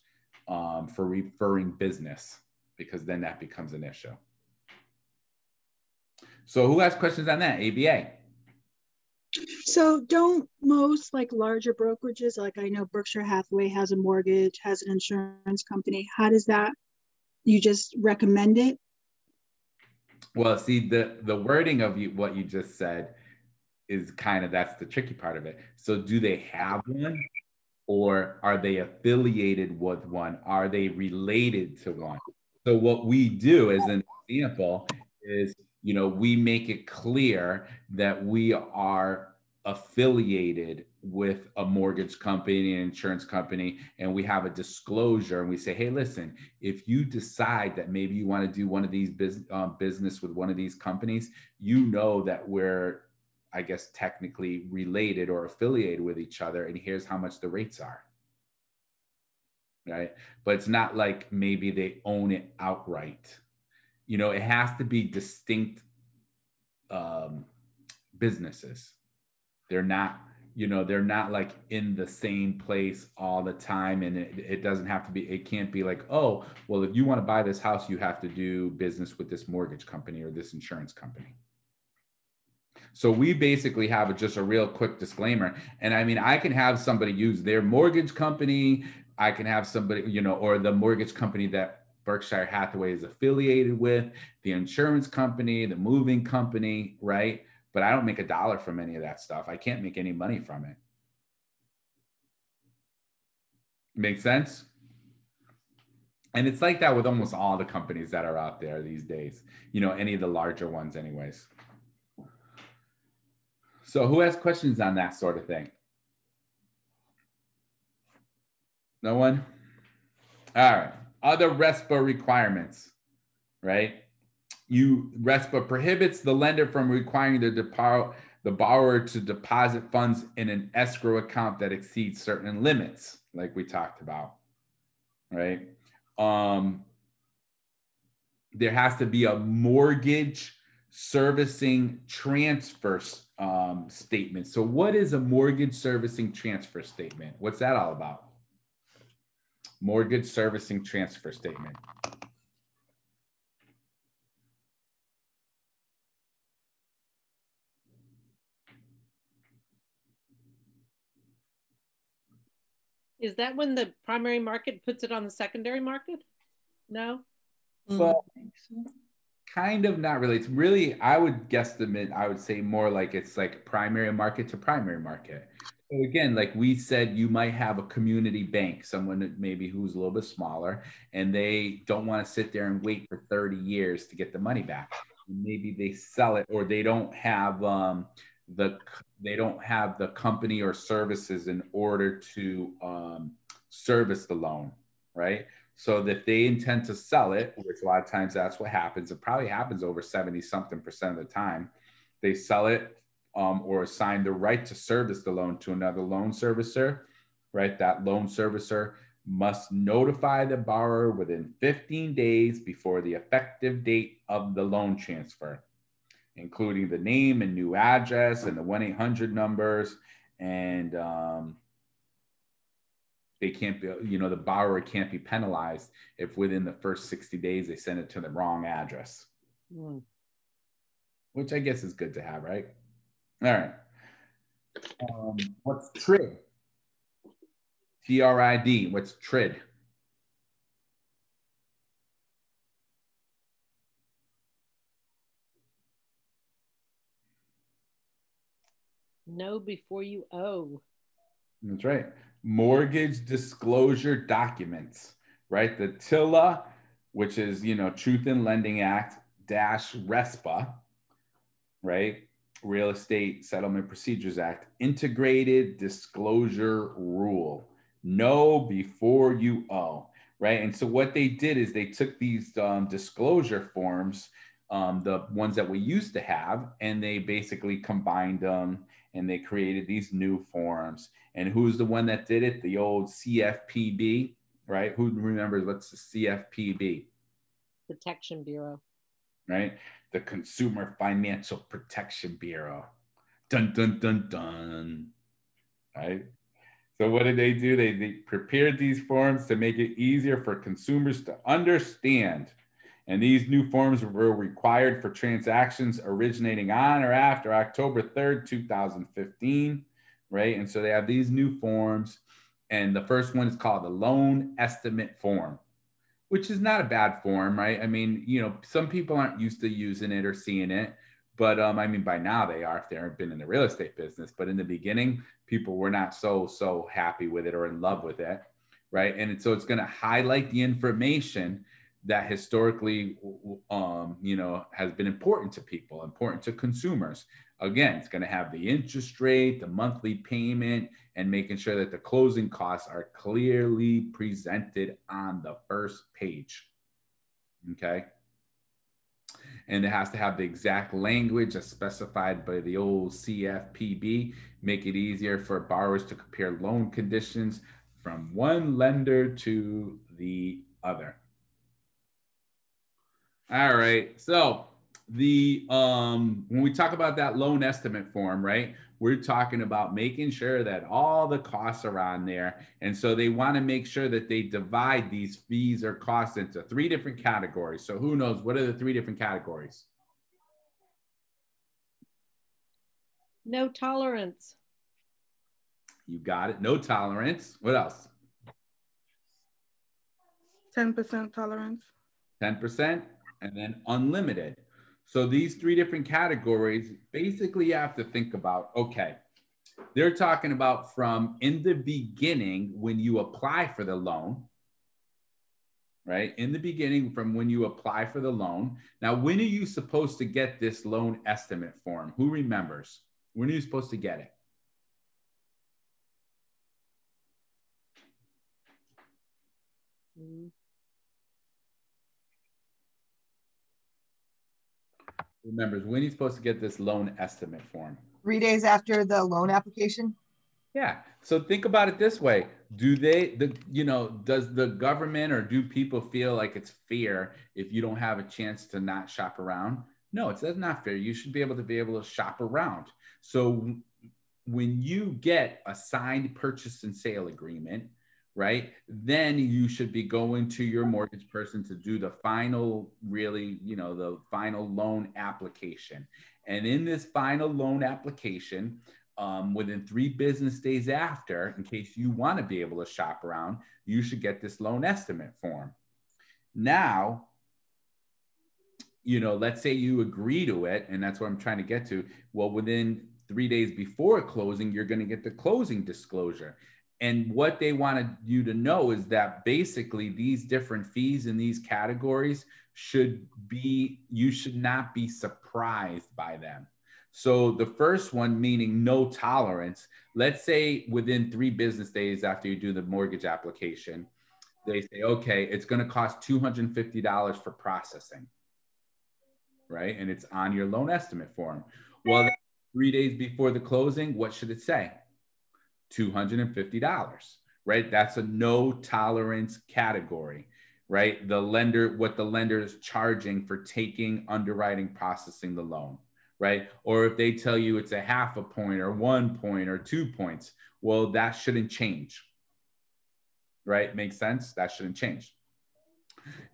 for referring business, because then that becomes an issue. So who has questions on that? ABA. So don't most like larger brokerages, like I know Berkshire Hathaway has a mortgage, has an insurance company. How does that, you just recommend it? Well, see, the wording of what you just said is kind of, that's the tricky part of it. So do they have one, or are they affiliated with one? Are they related to one? So what we do as an example is, you know, we make it clear that we are affiliated with a mortgage company, an insurance company, and we have a disclosure, and we say, hey, listen, if you decide that maybe you want to do one of these business with one of these companies, you know that we're, I guess, technically related or affiliated with each other, and here's how much the rates are. Right? But it's not like maybe they own it outright. You know, it has to be distinct businesses. They're not, you know, they're not like in the same place all the time. And it doesn't have to be, it can't be like, oh, well, if you want to buy this house, you have to do business with this mortgage company or this insurance company. So we basically have just a real quick disclaimer. And I mean, I can have somebody use their mortgage company. I can have somebody, you know, or the mortgage company that Berkshire Hathaway is affiliated with, the insurance company, the moving company, right? But I don't make $1 from any of that stuff. I can't make any money from it. Make sense? And it's like that with almost all the companies that are out there these days, you know, any of the larger ones anyways. So who has questions on that sort of thing? No one? All right. Other RESPA requirements, right? RESPA prohibits the lender from requiring the borrower to deposit funds in an escrow account that exceeds certain limits, like we talked about, right? There has to be a mortgage servicing transfer statement. So what is a mortgage servicing transfer statement? What's that all about? Mortgage servicing transfer statement. Is that when the primary market puts it on the secondary market? No? Well, kind of, not really. It's really, I would guesstimate, I would say more like it's like primary market to primary market. So again, like we said, you might have a community bank, someone that maybe who's a little bit smaller, and they don't want to sit there and wait for 30 years to get the money back. Maybe they sell it, or they don't have the company or services in order to service the loan, right? So that they intend to sell it, which a lot of times that's what happens. It probably happens over 70-something% of the time. They sell it or assign the right to service the loan to another loan servicer, right? That loan servicer must notify the borrower within 15 days before the effective date of the loan transfer, including the name and new address and the 1-800 numbers. And they can't be, the borrower can't be penalized if within the first 60 days they send it to the wrong address, which I guess is good to have, right? All right. What's TRID? TRID. What's TRID? Know before you owe. That's right. Mortgage disclosure documents, right? The TILA, which is, Truth in Lending Act dash RESPA, right? Real Estate Settlement Procedures Act, integrated disclosure rule. Know before you owe, right? And so what they did is they took these disclosure forms, the ones that we used to have, and they basically combined them and they created these new forms. And who's the one that did it? The old CFPB, right? Who remembers what's the CFPB? Protection Bureau. Right? The Consumer Financial Protection Bureau. Dun, dun, dun, dun. Right? So what did they do? They prepared these forms to make it easier for consumers to understand. And these new forms were required for transactions originating on or after October 3rd, 2015, right? And so they have these new forms. And the first one is called the Loan Estimate Form, which is not a bad form, right? I mean, some people aren't used to using it or seeing it, but I mean, by now they are if they haven't been in the real estate business. But in the beginning, people were not so happy with it or in love with it, right? And so it's going to highlight the information that historically, has been important to people, important to consumers. Again, it's going to have the interest rate, the monthly payment, and making sure that the closing costs are clearly presented on the first page. Okay. And it has to have the exact language as specified by the old CFPB, make it easier for borrowers to compare loan conditions from one lender to the other. All right. So when we talk about that loan estimate form, right, we're talking about making sure that all the costs are on there. And so they want to make sure that they divide these fees or costs into 3 different categories. So who knows, what are the 3 different categories? No tolerance. You got it. No tolerance. What else? 10% tolerance. 10%, and then unlimited. So these 3 different categories, basically you have to think about, okay, they're talking about from in the beginning when you apply for the loan, right? In the beginning from when you apply for the loan. Now, when are you supposed to get this loan estimate form? Who remembers? When are you supposed to get it? Remembers when are you supposed to get this loan estimate form? 3 days after the loan application. Yeah. So think about it this way. Does the government or do people feel like it's fair if you don't have a chance to not shop around? No, it's not fair. You should be able to shop around. So when you get a signed purchase and sale agreement, right, then you should be going to your mortgage person to do the final, the final loan application. And in this final loan application, within 3 business days after, in case you want to be able to shop around, you should get this loan estimate form. Now, let's say you agree to it, and that's what I'm trying to get to. Well, within 3 days before closing, you're going to get the closing disclosure. And what they wanted you to know is that basically these different fees in these categories you should not be surprised by them. So the first one, meaning no tolerance, let's say within 3 business days after you do the mortgage application, they say, okay, it's going to cost $250 for processing, right? And it's on your loan estimate form. Well, 3 days before the closing, what should it say? $250, right? That's a no tolerance category, right? What the lender is charging for taking, underwriting, processing the loan, right? Or if they tell you it's a half a point or 1 point or 2 points, well, that shouldn't change, right? Makes sense? That shouldn't change.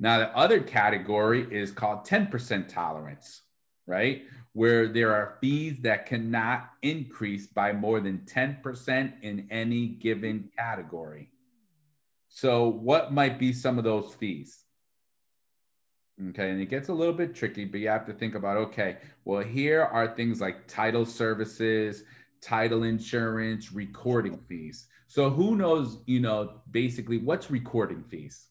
Now, the other category is called 10% tolerance, right? Where there are fees that cannot increase by more than 10% in any given category. So what might be some of those fees? Okay, and it gets a little bit tricky, but you have to think about, okay, well, here are things like title services, title insurance, recording fees. So who knows, basically what's recording fees?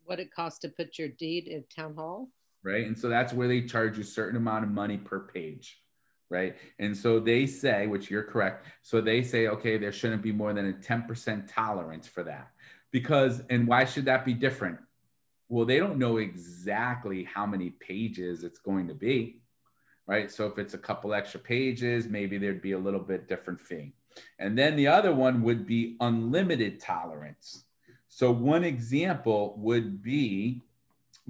What it costs to put your deed in town hall. Right. And so that's where they charge you a certain amount of money per page. Right. And so they say, which you're correct. So they say, okay, there shouldn't be more than a 10% tolerance for that. And why should that be different? Well, they don't know exactly how many pages it's going to be. Right. So if it's a couple extra pages, maybe there'd be a little bit different fee. And then the other one would be unlimited tolerance. So one example would be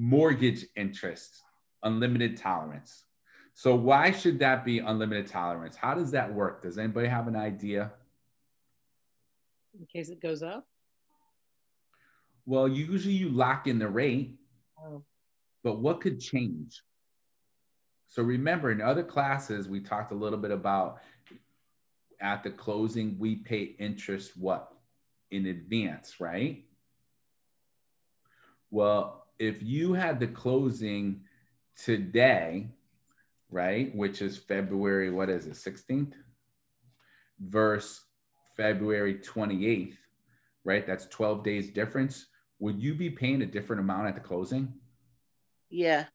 mortgage interest, unlimited tolerance. So why should that be unlimited tolerance? How does that work? Does anybody have an idea? In case it goes up? Well, usually you lock in the rate, but what could change? So remember, in other classes, we talked a little bit about at the closing, we pay interest what? In advance, right? Well, if you had the closing today, right, which is February, 16th, versus February 28th, right? That's 12 days difference. Would you be paying a different amount at the closing? Yeah.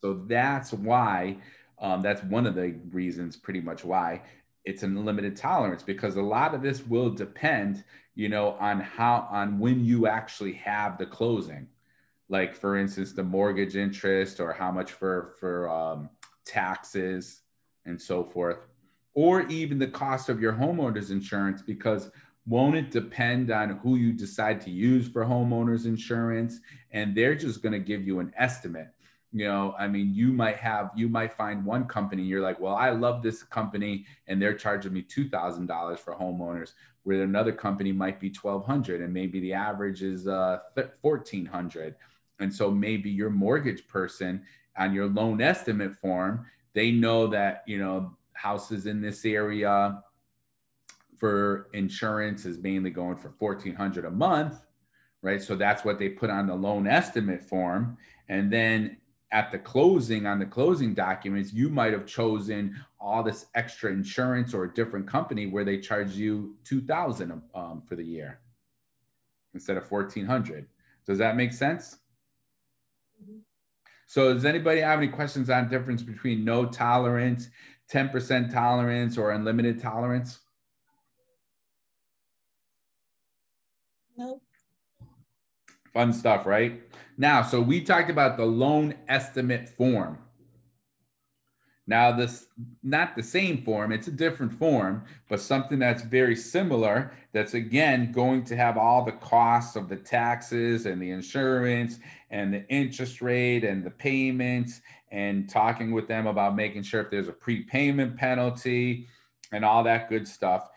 So that's why, that's one of the reasons pretty much why it's an unlimited tolerance, because a lot of this will depend, on when you actually have the closing. Like, for instance, the mortgage interest or how much for taxes and so forth, or even the cost of your homeowner's insurance, because won't it depend on who you decide to use for homeowner's insurance? And they're just going to give you an estimate. You might find one company, you're like, well, I love this company and they're charging me $2,000 for homeowners, where another company might be $1,200 and maybe the average is $1,400. And so maybe your mortgage person on your loan estimate form, they know that, houses in this area for insurance is mainly going for $1,400 a month, right? So that's what they put on the loan estimate form. And then at the closing, on the closing documents, you might have chosen all this extra insurance or a different company where they charge you $2,000 for the year instead of $1,400. Does that make sense? Mm-hmm. So does anybody have any questions on difference between no tolerance, 10% tolerance, or unlimited tolerance? No. Fun stuff, right? Now, so we talked about the loan estimate form. Now, this, not the same form, it's a different form, but something that's very similar, that's again going to have all the costs of the taxes and the insurance and the interest rate and the payments, and talking with them about making sure if there's a prepayment penalty and all that good stuff.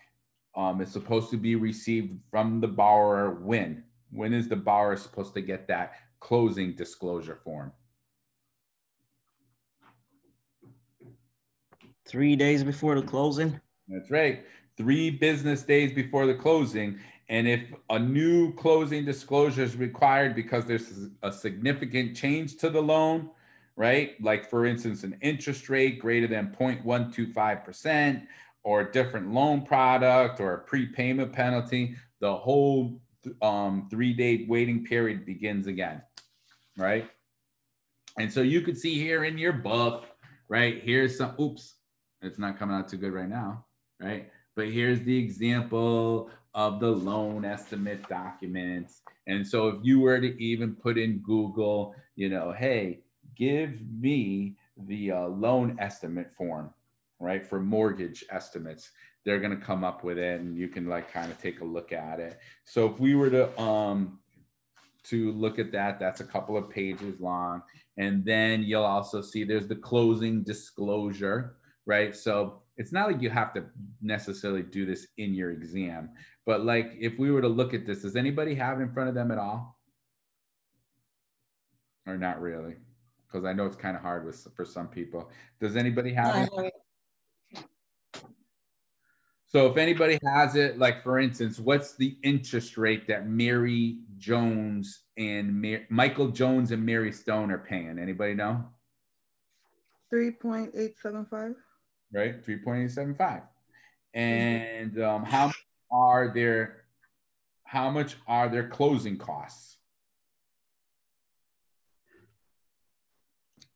It's supposed to be received from the borrower when? When is the borrower supposed to get that closing disclosure form? 3 days before the closing. That's right. 3 business days before the closing. And if a new closing disclosure is required because there's a significant change to the loan, right? Like for instance, an interest rate greater than 0.125%, or a different loan product, or a prepayment penalty, the whole 3-day waiting period begins again, right? And so you could see here in your book, right? Here's some, oops, it's not coming out too good right now, right? But here's the example of the loan estimate documents. And so if you were to even put in Google, you know, hey, give me the loan estimate form, right, for mortgage estimates, they're going to come up with it, and you can like kind of take a look at it. So if we were to look at that, that's a couple of pages long. And then you'll also see there's the closing disclosure, right? So it's not like you have to necessarily do this in your exam, but like if we were to look at this, does anybody have it in front of them at all? Or not really? Because I know it's kind of hard for some people. Does anybody have it? So if anybody has it, like for instance, what's the interest rate that Mary Jones and Michael Jones and Mary Stone are paying? Anybody know? 3.875. Right, 3.875. And how much are their closing costs?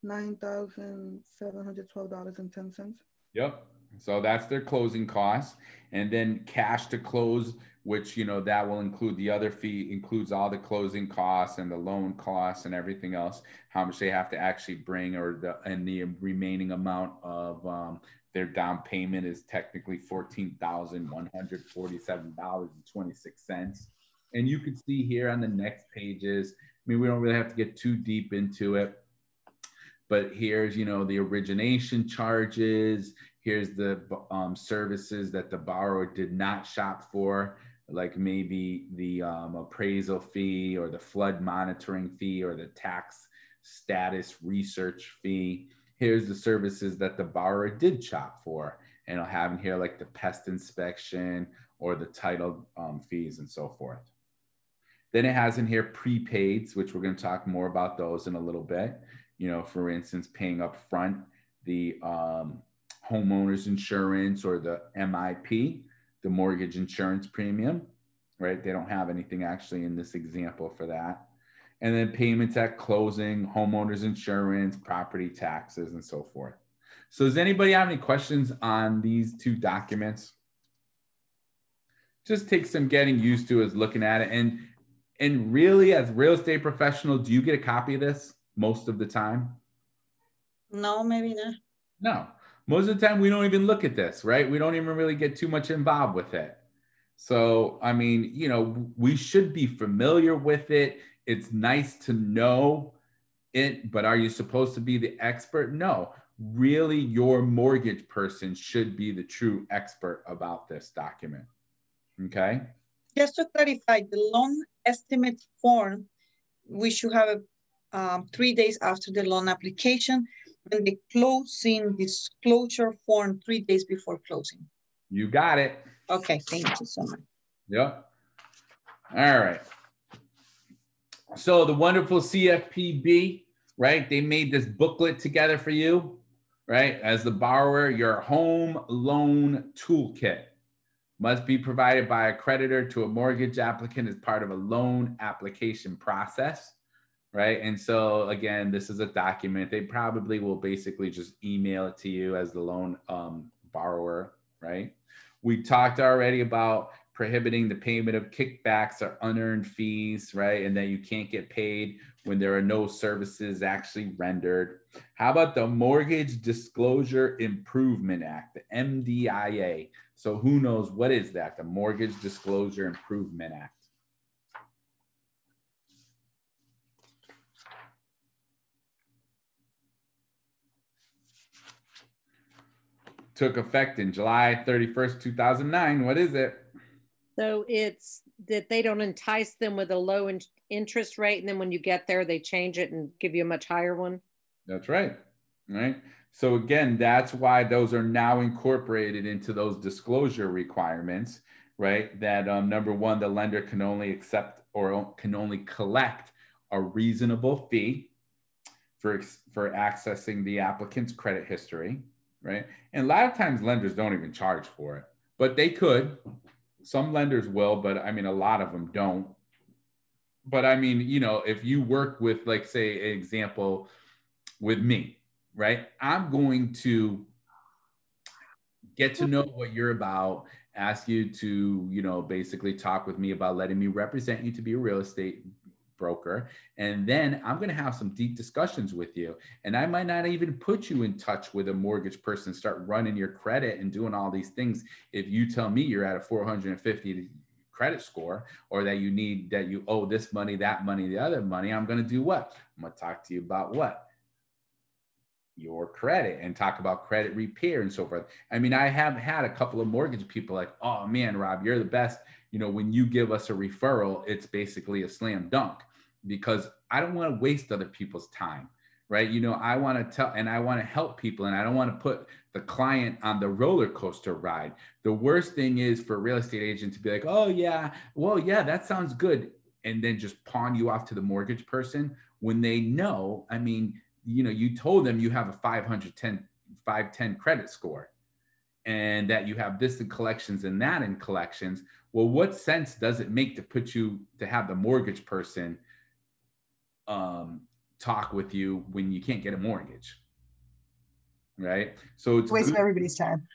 $9,712.10. Yep. So that's their closing costs. And then cash to close, which, you know, that will include the other fee, includes all the closing costs and the loan costs and everything else, how much they have to actually bring, and the remaining amount of their down payment is technically $14,147.26. And you can see here on the next pages, I mean, we don't really have to get too deep into it, but here's, you know, the origination charges. Here's the services that the borrower did not shop for, like maybe the appraisal fee, or the flood monitoring fee, or the tax status research fee. Here's the services that the borrower did shop for. And I'll have in here like the pest inspection or the title fees and so forth. Then it has in here prepaids, which we're going to talk more about those in a little bit. You know, for instance, paying up front the homeowner's insurance, or the MIP, the mortgage insurance premium, right? They don't have anything actually in this example for that. And then payments at closing, homeowner's insurance, property taxes, and so forth. So does anybody have any questions on these two documents? Just take some getting used to as looking at it. And really, as a real estate professional, do you get a copy of this most of the time? No, maybe not. No. Most of the time, we don't even look at this, right? We don't even really get too much involved with it. So, I mean, you know, we should be familiar with it. It's nice to know it, but are you supposed to be the expert? No. Really, your mortgage person should be the true expert about this document. Okay? Just to clarify, the loan estimate form, we should have it 3 days after the loan application, and the closing disclosure form 3 days before closing. You got it. Okay, thank you so much. Yep. All right. So the wonderful CFPB, right? They made this booklet together for you, right? As the borrower, your home loan toolkit must be provided by a creditor to a mortgage applicant as part of a loan application process. Right. And so, again, this is a document. They probably will basically just email it to you as the loan borrower. Right. We talked already about prohibiting the payment of kickbacks or unearned fees. Right. And that you can't get paid when there are no services actually rendered. How about the Mortgage Disclosure Improvement Act, the MDIA? So who knows what is that? The Mortgage Disclosure Improvement Act. Took effect in July 31st, 2009. What is it? So it's that they don't entice them with a low interest rate, and then when you get there, they change it and give you a much higher one. That's right. Right. So again, that's why those are now incorporated into those disclosure requirements, right? That number one, the lender can only accept or can only collect a reasonable fee for accessing the applicant's credit history, right? And a lot of times lenders don't even charge for it, but they could. Some lenders will, but I mean, a lot of them don't. But I mean, you know, if you work with, like, say, an example with me, right? I'm going to get to know what you're about, ask you to, you know, basically talk with me about letting me represent you to be a real estate broker. And then I'm going to have some deep discussions with you. And I might not even put you in touch with a mortgage person, start running your credit and doing all these things. If you tell me you're at a 450 credit score, or that you owe this money, that money, the other money, I'm going to do what? I'm going to talk to you about what? Your credit, and talk about credit repair and so forth. I mean, I have had a couple of mortgage people like, oh man, Rob, you're the best. You know, when you give us a referral, it's basically a slam dunk, because I don't want to waste other people's time, right? You know, I want to tell, and I want to help people, and I don't want to put the client on the roller coaster ride. The worst thing is for a real estate agent to be like, oh yeah, well, yeah, that sounds good, and then just pawn you off to the mortgage person when they know, I mean, you know, you told them you have a 510 credit score, and that you have this in collections and that in collections. Well, what sense does it make to have the mortgage person talk with you when you can't get a mortgage, right? So it's a waste of everybody's time.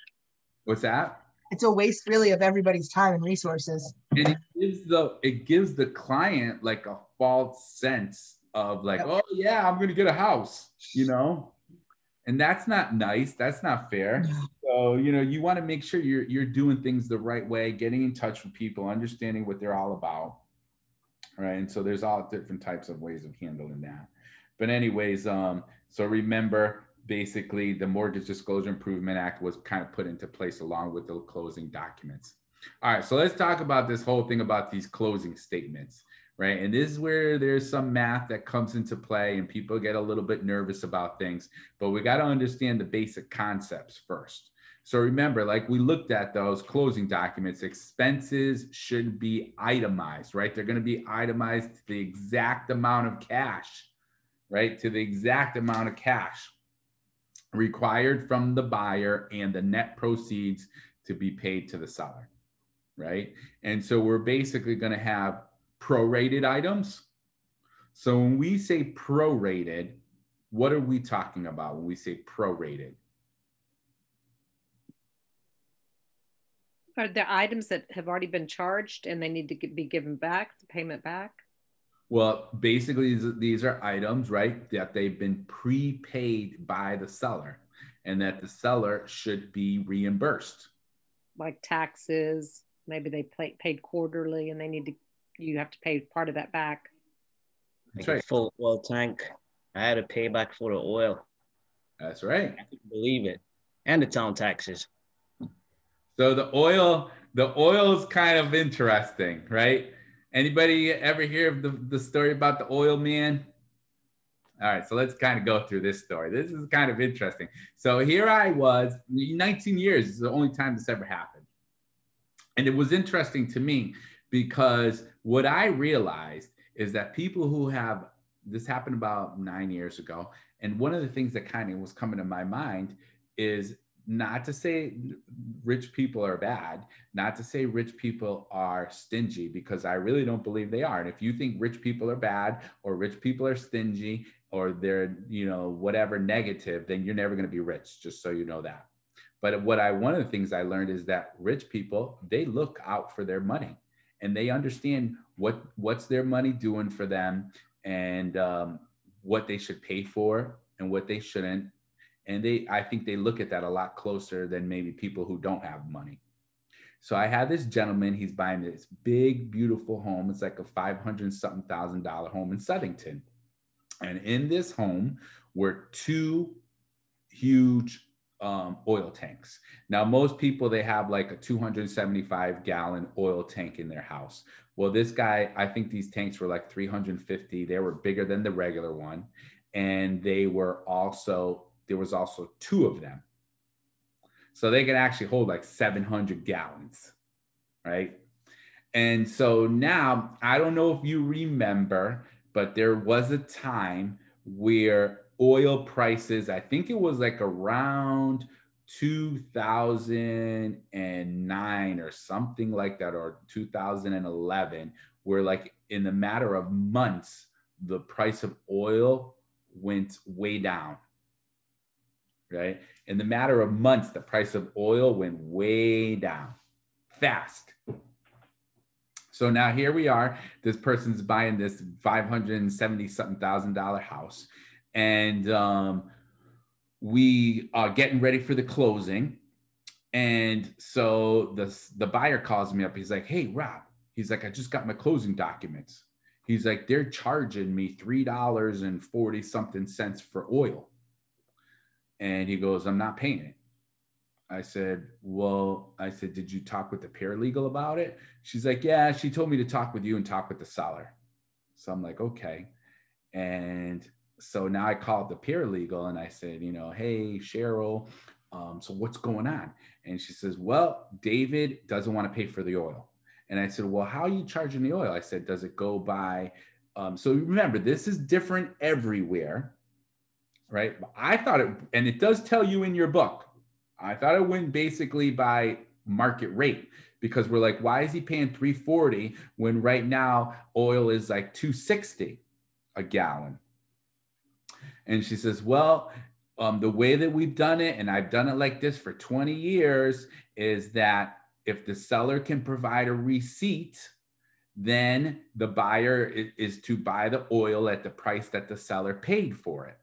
What's that? It's a waste really of everybody's time and resources. And it gives the client like a false sense of like, oh yeah, I'm gonna get a house, you know, and that's not nice. That's not fair. So, you know, you want to make sure you're doing things the right way, getting in touch with people, understanding what they're all about, right? And so there's all different types of ways of handling that. But anyways, so remember, basically the Mortgage Disclosure Improvement Act was kind of put into place along with the closing documents. All right, so let's talk about this whole thing about these closing statements. Right. And this is where there's some math that comes into play and people get a little bit nervous about things, but we got to understand the basic concepts first. So remember, like we looked at those closing documents, expenses should be itemized, right? They're going to be itemized to the exact amount of cash, right? To the exact amount of cash required from the buyer and the net proceeds to be paid to the seller, right? And so we're basically going to have prorated items. So when we say prorated, what are we talking about when we say prorated? Are there items that have already been charged and they need to be given back, the payment back? Well, basically these are items, right, that they've been prepaid by the seller and that the seller should be reimbursed. Like taxes, maybe they paid quarterly and you have to pay part of that back. That's right. Full oil tank. I had to pay back for the oil. That's right. I couldn't believe it. And the town taxes. So the oil is kind of interesting, right? Anybody ever hear of the story about the oil man? All right, so let's kind of go through this story. This is kind of interesting. So here I was, 19 years is the only time this ever happened. And it was interesting to me because what I realized is that people who have, this happened about 9 years ago. And one of the things that kind of was coming to my mind is not to say rich people are bad, not to say rich people are stingy, because I really don't believe they are. And if you think rich people are bad or rich people are stingy or they're, you know, whatever negative, then you're never going to be rich, just so you know that. But one of the things I learned is that rich people, they look out for their money and they understand what's their money doing for them and what they should pay for and what they shouldn't. And I think they look at that a lot closer than maybe people who don't have money. So I had this gentleman, he's buying this big, beautiful home. It's like a $500-something thousand home in Southington. And in this home were two huge oil tanks. Now, most people, they have like a 275-gallon oil tank in their house. Well, this guy, I think these tanks were like 350. They were bigger than the regular one. And there was also two of them. So they could actually hold like 700 gallons, right? And so now, I don't know if you remember, but there was a time where oil prices, I think it was like around 2009 or something like that, or 2011, where like in the matter of months, the price of oil went way down, right? In the matter of months, the price of oil went way down fast. So now here we are, this person's buying this $570-something-thousand house, and we are getting ready for the closing. And so the buyer calls me up. He's like, hey, Rob, he's like, I just got my closing documents. He's like, they're charging me $3.40-something for oil. And he goes, I'm not paying it. I said, did you talk with the paralegal about it? She's like, yeah, she told me to talk with you and talk with the seller. So I'm like, okay. And so now I called the paralegal and I said, hey, Cheryl, so what's going on? And she says, well, David doesn't want to pay for the oil. And I said, well, how are you charging the oil? I said, does it go by, so remember, this is different everywhere, right? I thought it, and it does tell you in your book, I thought it went basically by market rate, because we're like, why is he paying $3.40 when right now oil is like $2.60 a gallon? And she says, well, the way that we've done it, and I've done it like this for 20 years, is that if the seller can provide a receipt, then the buyer is to buy the oil at the price that the seller paid for it.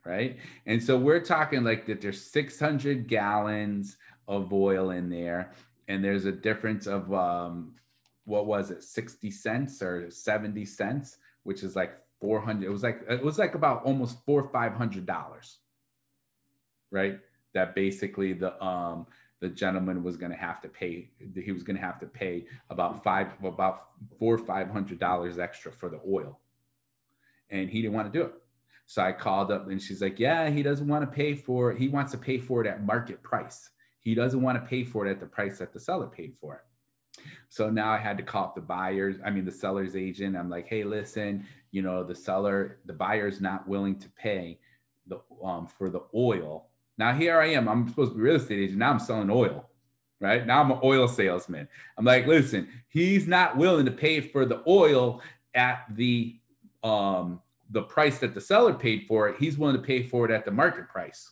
Right? And so we're talking like that there's 600 gallons of oil in there, and there's a difference of, what was it, 60 cents or 70 cents, which is like 400. It was like about almost $400 or $500, right? That basically the gentleman was going to have to pay. He was going to have to pay about $400 or $500 extra for the oil, and he didn't want to do it. So I called up and she's like, yeah, he doesn't want to pay for it. He wants to pay for it at market price. He doesn't want to pay for it at the price that the seller paid for it. So now I had to call up the seller's agent. I'm like, hey, listen, the buyer's not willing to pay for the oil. Now here I am, I'm supposed to be a real estate agent. Now I'm selling oil, right? Now I'm an oil salesman. I'm like, listen, he's not willing to pay for the oil at the price that the seller paid for it. He's willing to pay for it at the market price.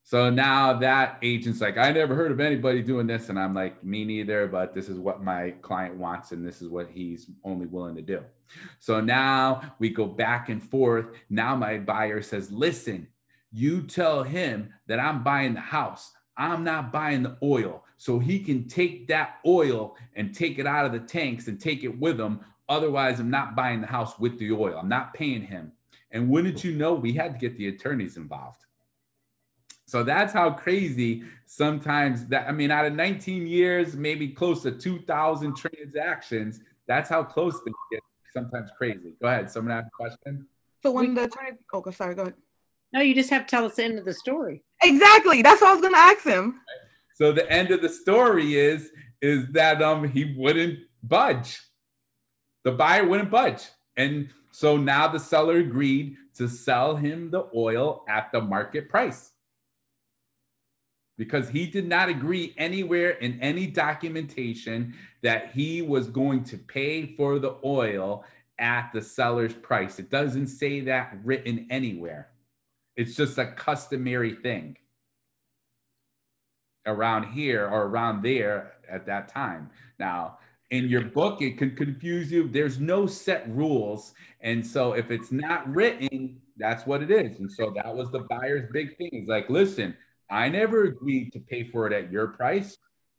So now that agent's like, I never heard of anybody doing this. And I'm like, me neither, but this is what my client wants, and this is what he's only willing to do. So now we go back and forth. Now my buyer says, listen, you tell him that I'm buying the house. I'm not buying the oil. So he can take that oil and take it out of the tanks and take it with him. Otherwise, I'm not buying the house with the oil. I'm not paying him. And wouldn't you know, we had to get the attorneys involved. So that's how crazy sometimes that, out of 19 years, maybe close to 2,000 transactions, that's how close they get, sometimes crazy. Go ahead. Someone have a question? So when the attorney, sorry, go ahead. No, you just have to tell us the end of the story. Exactly. That's what I was going to ask him. So the end of the story is that he wouldn't budge. The buyer wouldn't budge. And so now the seller agreed to sell him the oil at the market price, because he did not agree anywhere in any documentation that he was going to pay for the oil at the seller's price. It doesn't say that written anywhere. It's just a customary thing around here or around there at that time. Now, in your book, it could confuse you. There's no set rules. And so if it's not written, that's what it is. And so that was the buyer's big thing. It's like, listen, I never agreed to pay for it at your price.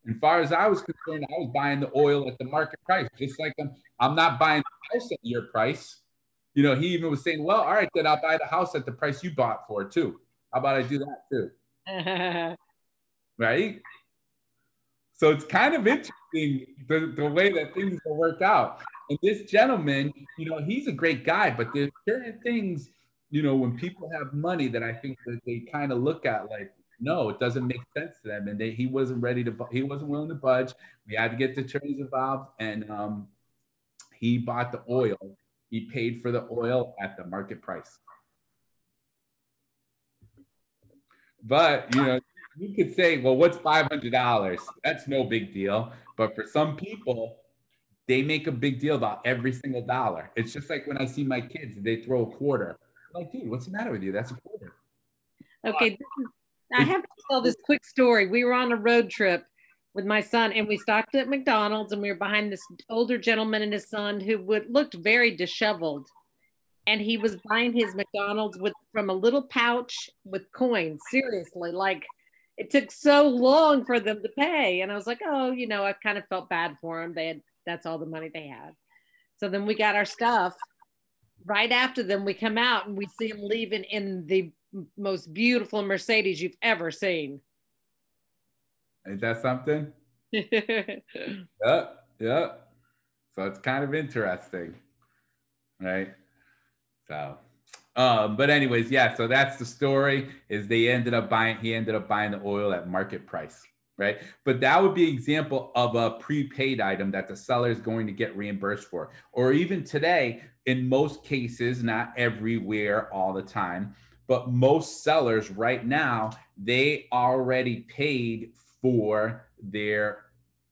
As far as I was concerned, I was buying the oil at the market price, just like I'm not buying the house at your price. He even was saying, well, all right, then I'll buy the house at the price you bought for it too. How about I do that too? Right? So it's kind of interesting the way that things will work out. And this gentleman, he's a great guy, but there's certain things, when people have money that I think that they kind of look at like, no, it doesn't make sense to them. And he wasn't willing to budge. We had to get the attorneys involved, and he bought the oil He paid for the oil at the market price. But, you know, you could say, well, what's $500? That's no big deal. But for some people, they make a big deal about every single dollar. It's just like when I see my kids, they throw a quarter. I'm like, dude, what's the matter with you? That's a quarter. Okay, I have to tell this quick story. We were on a road trip with my son, and we stopped at McDonald's, and we were behind this older gentleman and his son who looked very disheveled. And he was buying his McDonald's from a little pouch with coins. Seriously, like it took so long for them to pay. And I was like, oh, you know, I kind of felt bad for them. That's all the money they had. So then we got our stuff. Right after them, we come out and we see him leaving in the most beautiful Mercedes you've ever seen. Ain't that something? Yep. So it's kind of interesting, right? So, but anyways, yeah. So that's the story. Is he ended up buying the oil at market price, right? But that would be an example of a prepaid item that the seller is going to get reimbursed for, or even today, in most cases, not everywhere all the time, but most sellers right now, they already paid for their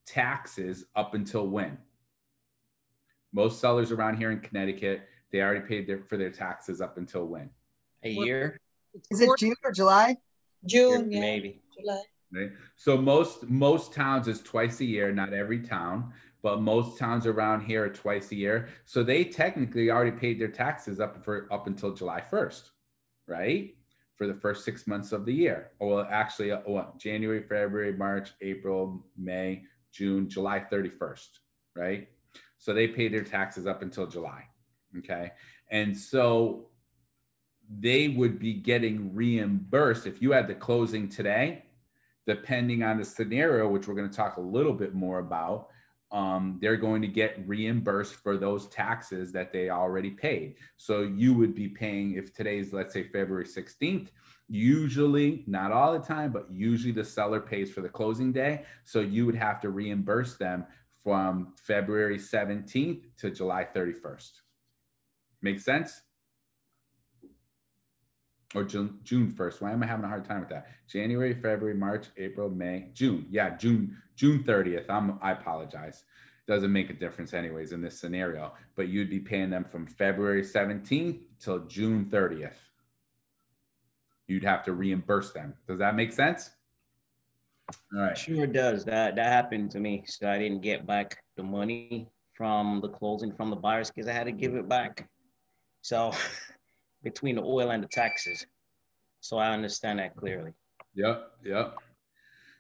taxes up until when? Most sellers around here in Connecticut, they already paid for their taxes up until when? A year? Is it June or July? June, yeah. Maybe. July. Right. So most towns is twice a year, not every town, but most towns around here are twice a year. So they technically already paid their taxes up until July 1st, right? For the first 6 months of the year. Well, actually, January, February, March, April, May, June, July 31st, right? So they paid their taxes up until July. Okay. And so they would be getting reimbursed if you had the closing today, depending on the scenario, which we're going to talk a little bit more about. They're going to get reimbursed for those taxes that they already paid. So you would be paying, if today's, let's say, February 16th, usually, not all the time, but usually the seller pays for the closing day. So you would have to reimburse them from February 17th to July 31st. Make sense? Or June 1st. Why am I having a hard time with that? January, February, March, April, May, June. Yeah, June 30th. I apologize. Doesn't make a difference anyways in this scenario, but you'd be paying them from February 17th till June 30th. You'd have to reimburse them. Does that make sense? All right. Sure does. That happened to me. So I didn't get back the money from the closing from the buyers because I had to give it back. So between the oil and the taxes. So I understand that clearly. Yep.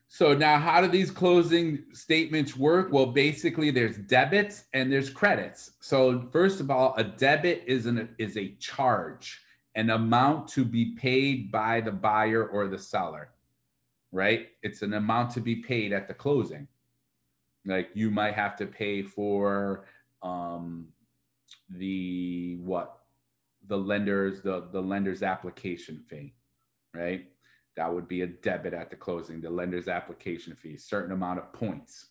So now how do these closing statements work? Well, basically there's debits and there's credits. So first of all, a debit is a charge, an amount to be paid by the buyer or the seller, right? It's an amount to be paid at the closing. Like you might have to pay for the lender's application fee, right? That would be a debit at the closing, the lender's application fee, certain amount of points,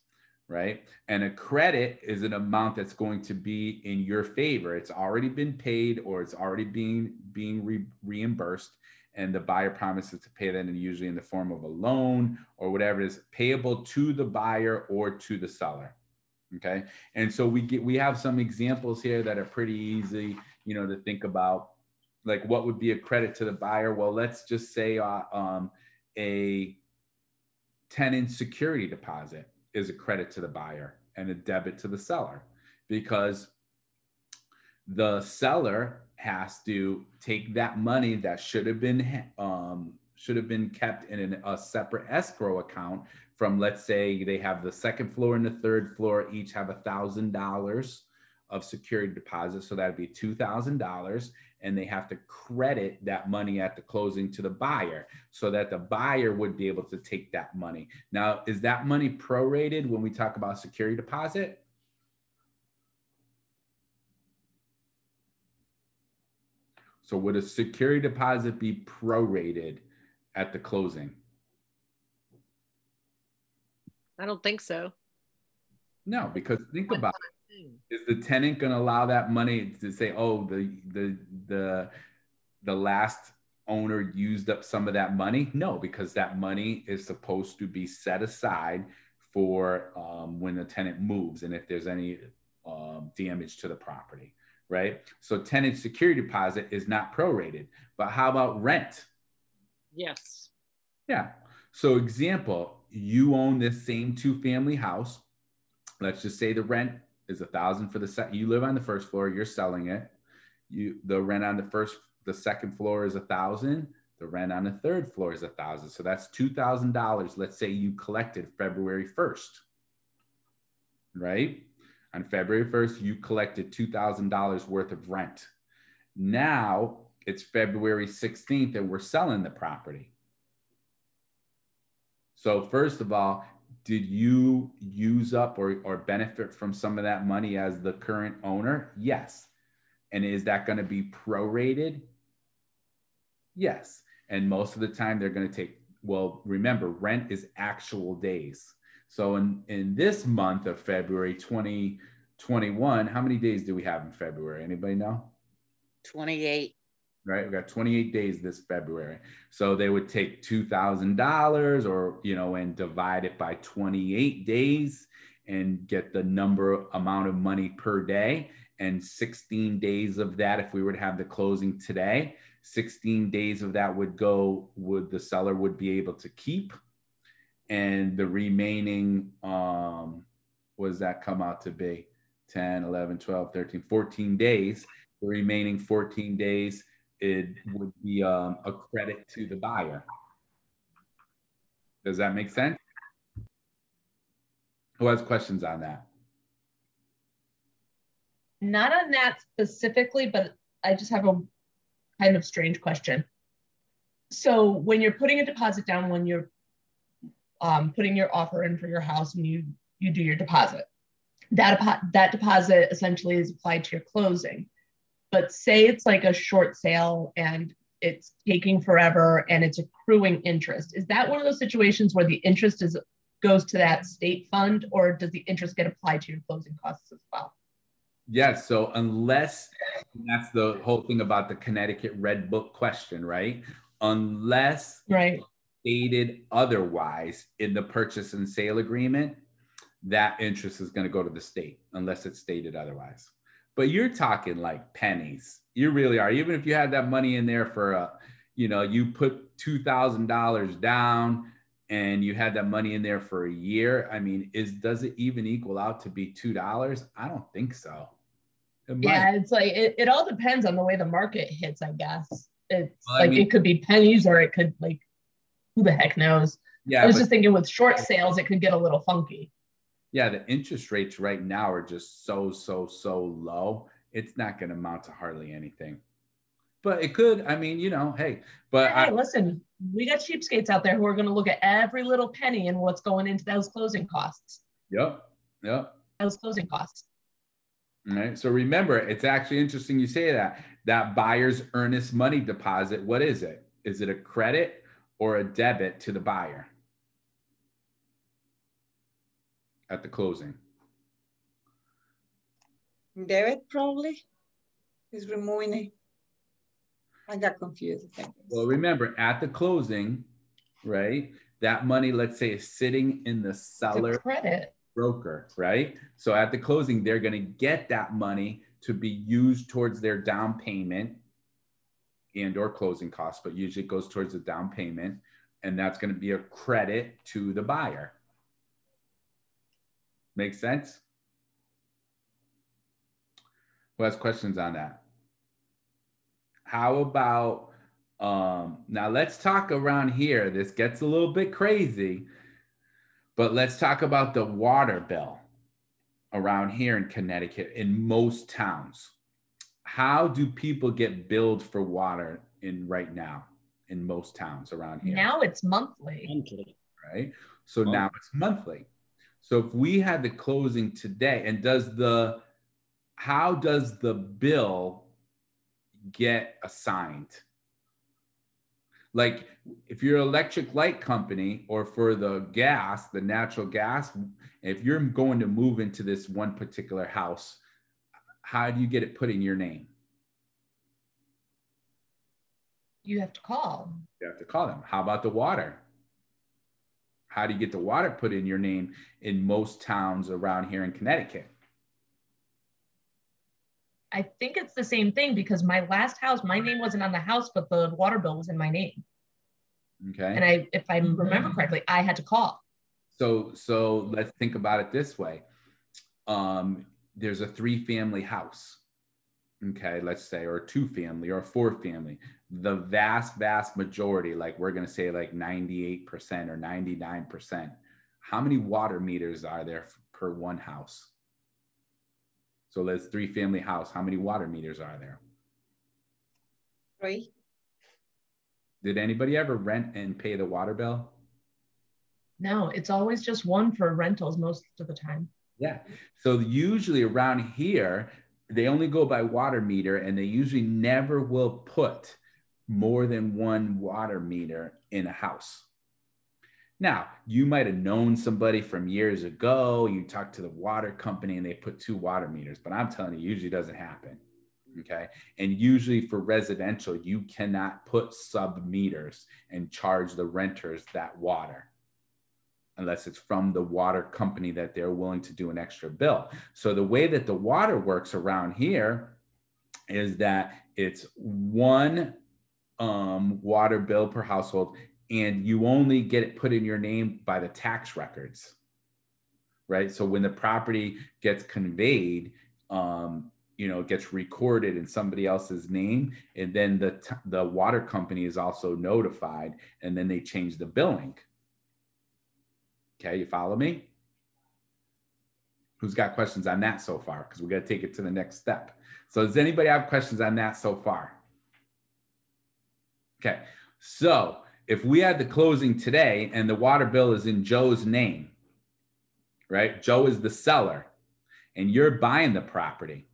right? And a credit is an amount that's going to be in your favor. It's already been paid or it's already being reimbursed, and the buyer promises to pay that, and usually in the form of a loan or whatever it is, payable to the buyer or to the seller. Okay. And so we have some examples here that are pretty easy, to think about, like what would be a credit to the buyer? Well, let's just say a tenant security deposit is a credit to the buyer and a debit to the seller, because the seller has to take that money that should have been kept in a separate escrow account from, let's say they have the second floor and the third floor each have $1,000 of security deposit. So that'd be $2,000, and they have to credit that money at the closing to the buyer so that the buyer would be able to take that money. Now, is that money prorated when we talk about security deposit? So would a security deposit be prorated at the closing? I don't think so. No, because think about it. Is the tenant going to allow that money to say, oh, the last owner used up some of that money? No, because that money is supposed to be set aside for when the tenant moves and if there's any damage to the property, right? So tenant security deposit is not prorated, but how about rent? Yes. Yeah. So example, you own this same 2-family house. Let's just say the rent is $1,000 for the set. You live on the first floor, you're selling it. The rent on the second floor is $1,000. The rent on the third floor is $1,000. So that's $2,000. Let's say you collected February 1st, right? On February 1st, you collected $2,000 worth of rent. Now it's February 16th and we're selling the property. So first of all, did you use up or benefit from some of that money as the current owner? Yes. And is that going to be prorated? Yes. And most of the time they're going to take, well, remember, rent is actual days. So in this month of February 2021, how many days do we have in February? Anybody know? 28. Right, we got 28 days this February. So they would take $2,000 or, and divide it by 28 days and get the amount of money per day. And 16 days of that, if we were to have the closing today, 16 days of that the seller would be able to keep. And the remaining, what does that come out to be? 10, 11, 12, 13, 14 days. The remaining 14 days, it would be a credit to the buyer. Does that make sense? Who has questions on that? Not on that specifically, but I just have a kind of strange question. So when you're putting a deposit down, when you're putting your offer in for your house and you do your deposit, that deposit essentially is applied to your closing. But say it's like a short sale and it's taking forever and it's accruing interest. Is that one of those situations where the interest goes to that state fund, or does the interest get applied to your closing costs as well? Yes. So unless, that's the whole thing about the Connecticut Red Book question, right? Unless stated otherwise in the purchase and sale agreement, that interest is going to go to the state unless it's stated otherwise. But you're talking like pennies. You really are. Even if you had that money in there for you put $2,000 down and you had that money in there for a year. I mean, does it even equal out to be $2? I don't think so. Yeah, it's like it all depends on the way the market hits, I guess. It's it could be pennies or it could who the heck knows. Yeah, I was just thinking with short sales, it could get a little funky. Yeah, the interest rates right now are just so low. It's not going to amount to hardly anything. But it could. I mean, hey. But hey, listen, we got cheapskates out there who are going to look at every little penny and what's going into those closing costs. Yep. Those closing costs. All right. So remember, it's actually interesting you say that buyer's earnest money deposit. What is it? Is it a credit or a debit to the buyer at the closing? Debit probably is removing it. I got confused. Well, remember at the closing, right? That money, let's say, is sitting in the seller credit broker, right? So at the closing, they're going to get that money to be used towards their down payment and or closing costs, but usually it goes towards the down payment. And that's going to be a credit to the buyer. Make sense? Who has questions on that? How about, now let's talk around here. This gets a little bit crazy, but let's talk about the water bill around here in Connecticut in most towns. How do people get billed for water right now in most towns around here? Now it's monthly. Right? So now it's monthly. So if we had the closing today, and how does the bill get assigned? Like if you're an electric light company or for the gas, the natural gas, if you're going to move into this one particular house, how do you get it put in your name? You have to call. You have to call them. How about the water? How do you get the water put in your name in most towns around here in Connecticut? I think it's the same thing because my last house, my name wasn't on the house, but the water bill was in my name. Okay. And if I remember correctly, I had to call. So let's think about it this way. There's a 3-family house. Okay, let's say, or a 2-family or a 4-family. The vast majority, like we're going to say like 98% or 99%. How many water meters are there per one house? So let's 3-family house. How many water meters are there? 3. Did anybody ever rent and pay the water bill? No, it's always just one for rentals most of the time. Yeah. So usually around here, they only go by water meter, and they usually never will put more than one water meter in a house. Now, you might have known somebody from years ago, you talked to the water company and they put 2 water meters, but I'm telling you, usually doesn't happen. Okay. And usually for residential, you cannot put sub meters and charge the renters that water unless it's from the water company that they're willing to do an extra bill. So the way that the water works around here is that it's one water bill per household, and you only get it put in your name by the tax records, right? So when the property gets conveyed, it gets recorded in somebody else's name, and then the water company is also notified, and then they change the billing. Okay, you follow me? Who's got questions on that so far? Because we got to take it to the next step. So does anybody have questions on that so far? Okay, so if we had the closing today and the water bill is in Joe's name, right? Joe is the seller and you're buying the property.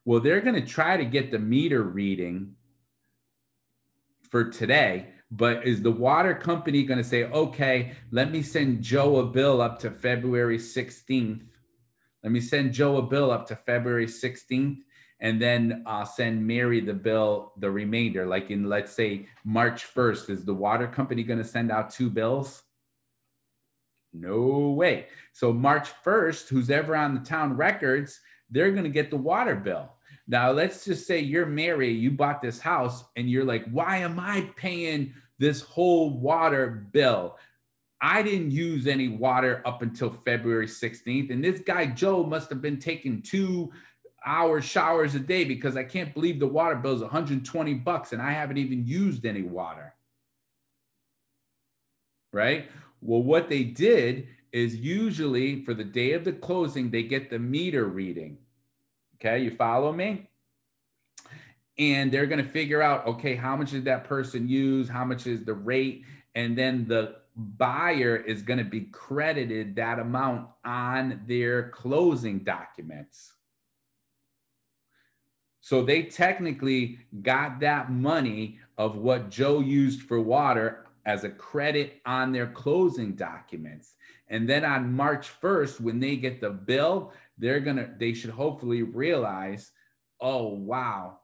Well, they're going to try to get the meter reading for today, but is the water company going to say, okay, let me send Joe a bill up to February 16th. Let me send Joe a bill up to February 16th. And then I'll send Mary the bill, the remainder, like in, let's say, March 1st. Is the water company going to send out 2 bills? No way. So March 1st, who's ever on the town records, they're going to get the water bill. Now, let's just say you're Mary, you bought this house and you're like, why am I paying this whole water bill? I didn't use any water up until February 16th. And this guy, Joe, must have been taking 2-hour showers a day because I can't believe the water bill is $120 and I haven't even used any water. Right? Well, what they did is usually for the day of the closing, they get the meter reading. Okay, you follow me? And they're going to figure out, okay, how much did that person use? How much is the rate? And then the buyer is going to be credited that amount on their closing documents. So they technically got that money of what Joe used for water as a credit on their closing documents. And then on March 1st, when they get the bill, they should hopefully realize, oh, wow.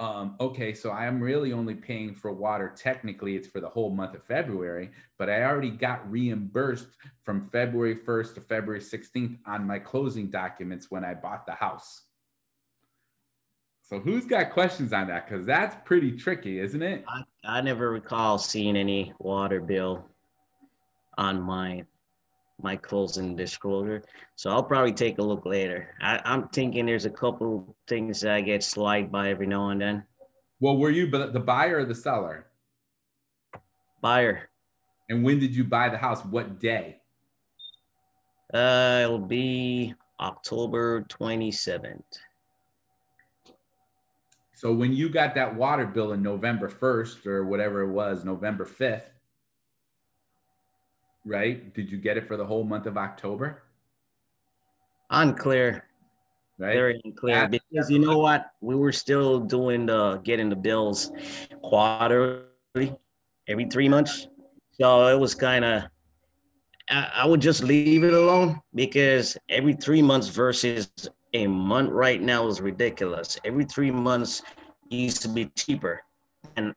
Okay, so I am really only paying for water. Technically, it's for the whole month of February, but I already got reimbursed from February 1st to February 16th on my closing documents when I bought the house. So who's got questions on that? Because that's pretty tricky, isn't it? I never recall seeing any water bill on my closing disclosure. So I'll probably take a look later. I'm thinking there's a couple things that I get slide by every now and then. Well, were you the buyer or the seller? Buyer. And when did you buy the house? What day? It'll be October 27th. So when you got that water bill in November 1st or whatever it was, November 5th, right? Did you get it for the whole month of October? Unclear. Right? Very unclear, because you know what? We were still doing getting the bills quarterly. every 3 months. So it was kind of, I would just leave it alone because every 3 months versus a month right now is ridiculous. Every 3 months used to be cheaper than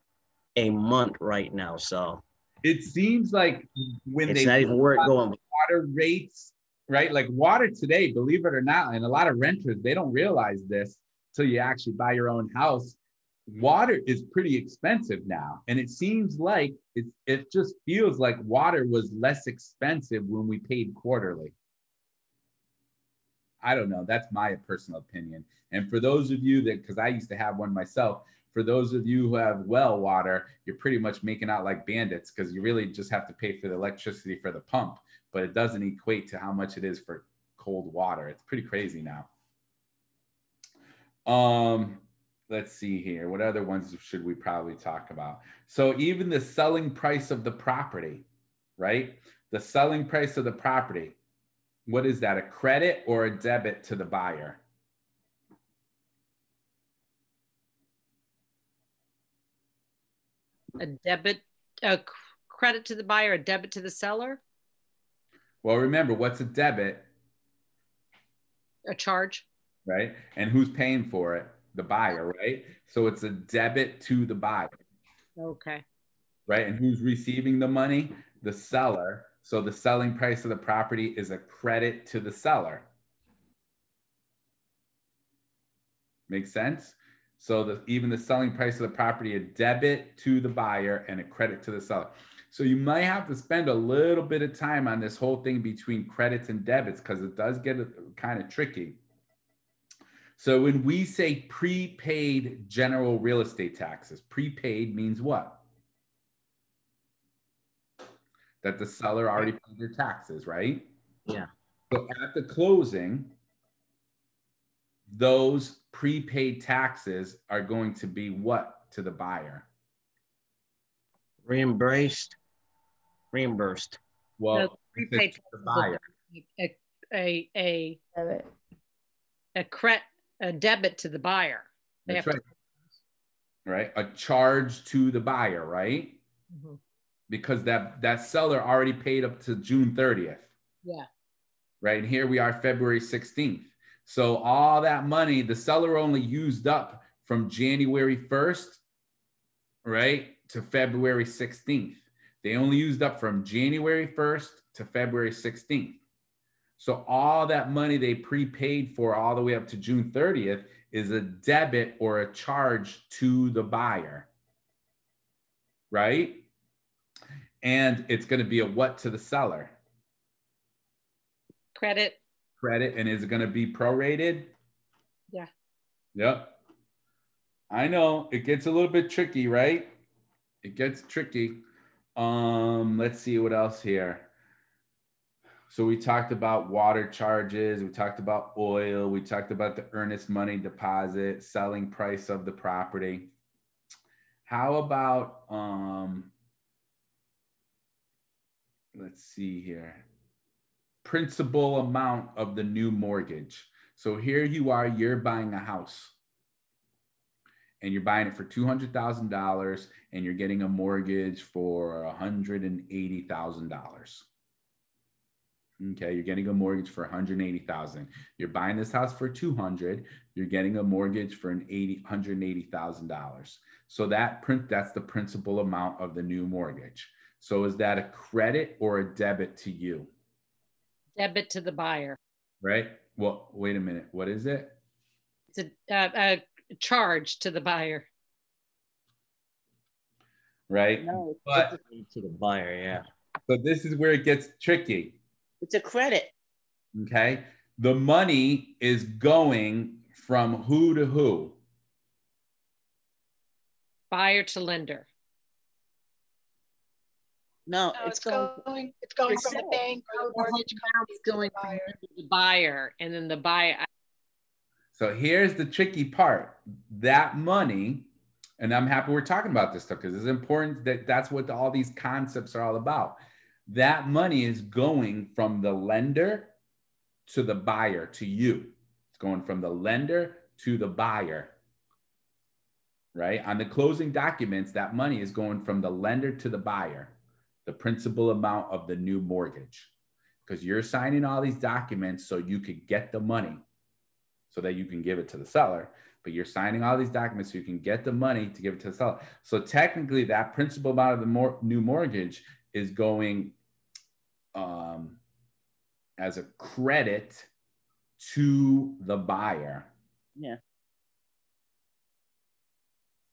a month right now. So It seems like when it's they not even worth going. water rates, right? Like water today, believe it or not, and a lot of renters, they don't realize this till you actually buy your own house. Water is pretty expensive now. And it seems like it just feels like water was less expensive when we paid quarterly. I don't know. That's my personal opinion. And for those of you that, because I used to have one myself, for those of you who have well water, you're pretty much making out like bandits because you really just have to pay for the electricity for the pump, but it doesn't equate to how much it is for cold water. It's pretty crazy now. Let's see here. What other ones should we probably talk about? So even the selling price of the property, right? The selling price of the property. What is that? A credit or a debit to the buyer? A debit, a credit to the buyer, a debit to the seller? Well, remember, what's a debit? A charge. Right? And who's paying for it? The buyer, right? So it's a debit to the buyer. Okay. Right? And who's receiving the money? The seller. So the selling price of the property is a credit to the seller. Make sense? So even the selling price of the property, a debit to the buyer and a credit to the seller. So you might have to spend a little bit of time on this whole thing between credits and debits because it does get kind of tricky. So when we say prepaid general real estate taxes, prepaid means what? That the seller already paid their taxes, right? Yeah. So at the closing, those prepaid taxes are going to be what to the buyer? Reimbursed. Well, No, prepaid to the buyer. A debit to the buyer. That's right. Right? A charge to the buyer, right? Mm-hmm. Because that seller already paid up to June 30th. Yeah. Right? And here we are February 16th. So all that money, the seller only used up from January 1st, right, to February 16th. They only used up from January 1st to February 16th. So all that money they prepaid for all the way up to June 30th is a debit or a charge to the buyer, right? And it's going to be a what to the seller? Credit. Credit. And is it going to be prorated? Yeah. Yep. I know it gets a little bit tricky, right? It gets tricky. Let's see what else here. So we talked about water charges, we talked about oil, we talked about the earnest money deposit, selling price of the property. How about, let's see here, principal amount of the new mortgage. So here you are, you're buying a house and you're buying it for $200,000 and you're getting a mortgage for $180,000. Okay, you're getting a mortgage for $180,000. You're buying this house for $200,000. You're getting a mortgage for $180,000. So that's the principal amount of the new mortgage. So is that a credit or a debit to you? Debit to the buyer. Right. Well, wait a minute. What is it? It's a charge to the buyer. Right. No, but to the buyer, yeah. So this is where it gets tricky. It's a credit. Okay. The money is going from who to who? Buyer to lender. No, it's going from the bank or the mortgage company. It's going from the buyer, and then the buyer. So here's the tricky part. That money, and I'm happy we're talking about this stuff because it's important that's what all these concepts are all about. That money is going from the lender to the buyer, to you. It's going from the lender to the buyer. right? On the closing documents, that money is going from the lender to the buyer, the principal amount of the new mortgage, because you're signing all these documents so you could get the money so that you can give it to the seller. But you're signing all these documents so you can get the money to give it to the seller. So technically that principal amount of the new mortgage is going as a credit to the buyer. Yeah.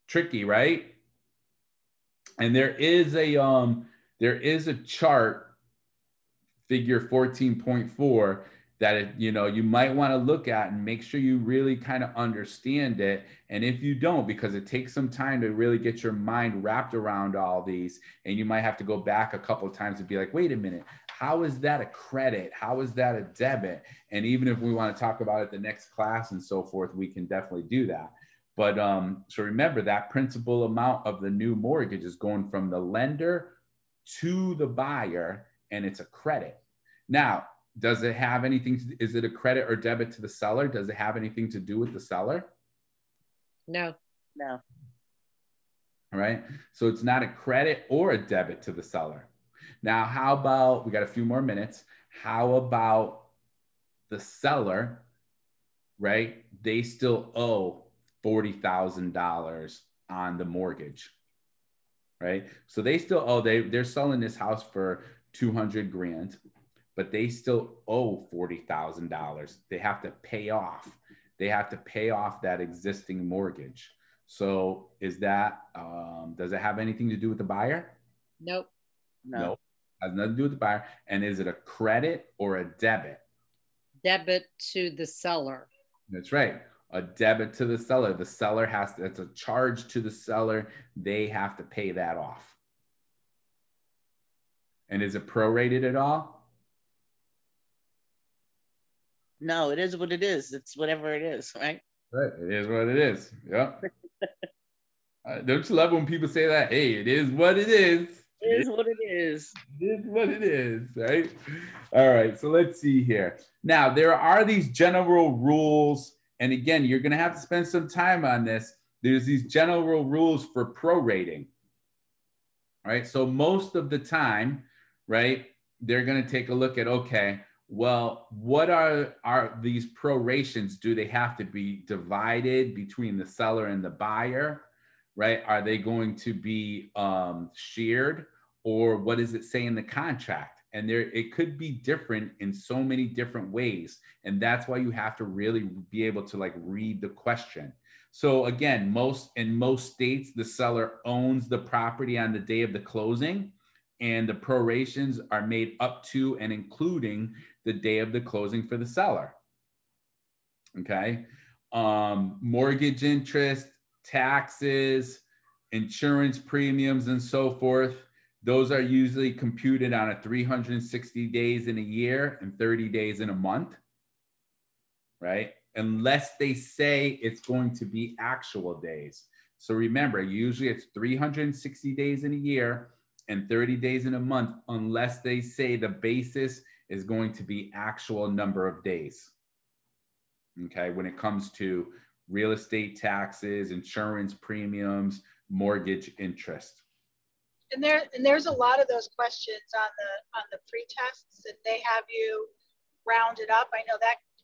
Tricky, right? And there is a chart, figure 14.4, that you might want to look at and make sure you really kind of understand it. And if you don't, because it takes some time to really get your mind wrapped around all these, and you might have to go back a couple of times and be like, wait a minute, how is that a credit? How is that a debit? And even if we want to talk about it the next class and so forth, we can definitely do that. But so remember, that principal amount of the new mortgage is going from the lender to the buyer, and it's a credit. Now, does it have anything is it a credit or debit to the seller? Does it have anything to do with the seller? No. No. All right. So it's not a credit or a debit to the seller. Now, how about, we got a few more minutes. How about the seller, right? They still owe $40,000 on the mortgage, right? So they still owe, they're selling this house for 200 grand, but they still owe $40,000. They have to pay off. They have to pay off that existing mortgage. So is that, does it have anything to do with the buyer? Nope. No. Has nothing to do with the buyer. And is it a credit or a debit? Debit to the seller. That's right. A debit to the seller. The seller has to, it's a charge to the seller. They have to pay that off. And is it prorated at all? No, it is what it is. It's whatever it is, right? Right. It is what it is. Yep. Don't you love when people say that? Hey, it is what it is. It is what it is. It is what it is, right? All right, so let's see here. Now, there are these general rules, and again, you're going to have to spend some time on this. There's these general rules for prorating, right? So most of the time, right, they're going to take a look at, okay, well, what are these prorations? Do they have to be divided between the seller and the buyer? Right? Are they going to be shared, or what does it say in the contract? And it could be different in so many different ways. And that's why you have to really be able to like read the question. So again, in most states, the seller owns the property on the day of the closing, and the prorations are made up to and including the day of the closing for the seller. Okay. Mortgage interest, taxes, insurance premiums, and so forth. Those are usually computed on a 360 days in a year and 30 days in a month, right? Unless they say it's going to be actual days. So remember, usually it's 360 days in a year and 30 days in a month, unless they say the basis is going to be actual number of days. Okay, when it comes to real estate taxes, insurance premiums, mortgage interest. And there's a lot of those questions on the pre-tests, and they have you round it up. I know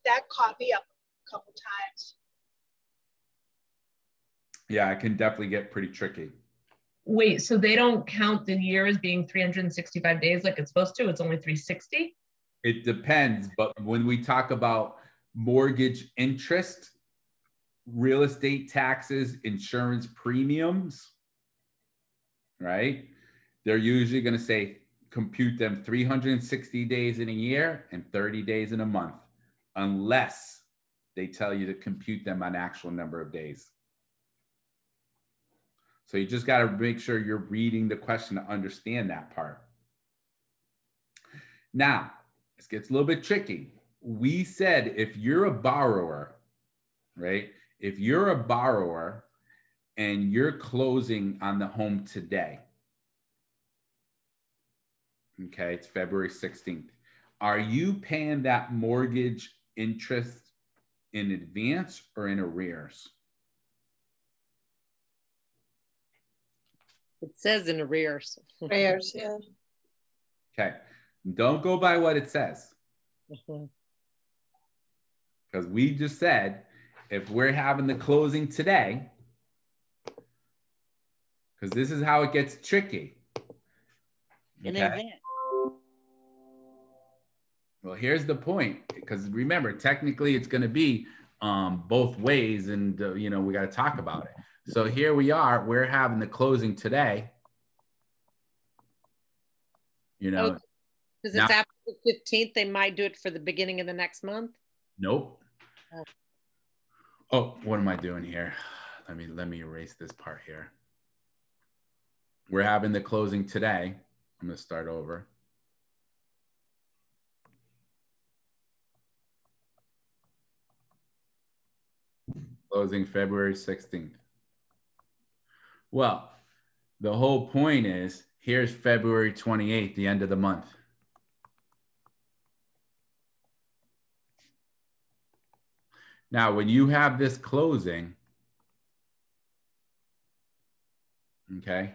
that caught me up a couple times. Yeah, it can definitely get pretty tricky. Wait, so they don't count the year as being 365 days like it's supposed to? It's only 360? It depends, but when we talk about mortgage interest, real estate taxes, insurance premiums, right? They're usually going to say compute them 360 days in a year and 30 days in a month, unless they tell you to compute them on actual number of days. So you just got to make sure you're reading the question to understand that part. Now, this gets a little bit tricky. We said if you're a borrower, right? If you're a borrower and you're closing on the home today, okay, it's February 16th. Are you paying that mortgage interest in advance or in arrears? It says in arrears. Prayers, yeah. Okay. Don't go by what it says. Because we just said, if we're having the closing today, because this is how it gets tricky. In Okay? advance. Well, here's the point, because remember, technically it's going to be both ways, and you know, we got to talk about it. So here we are, we're having the closing today. You know, Because now, it's after the 15th, they might do it for the beginning of the next month. nope. Oh. Oh, what am I doing here? Let me erase this part here. We're having the closing today. I'm going to start over. Closing February 16th. Well, the whole point is, here's February 28th, the end of the month. Now, when you have this closing, okay,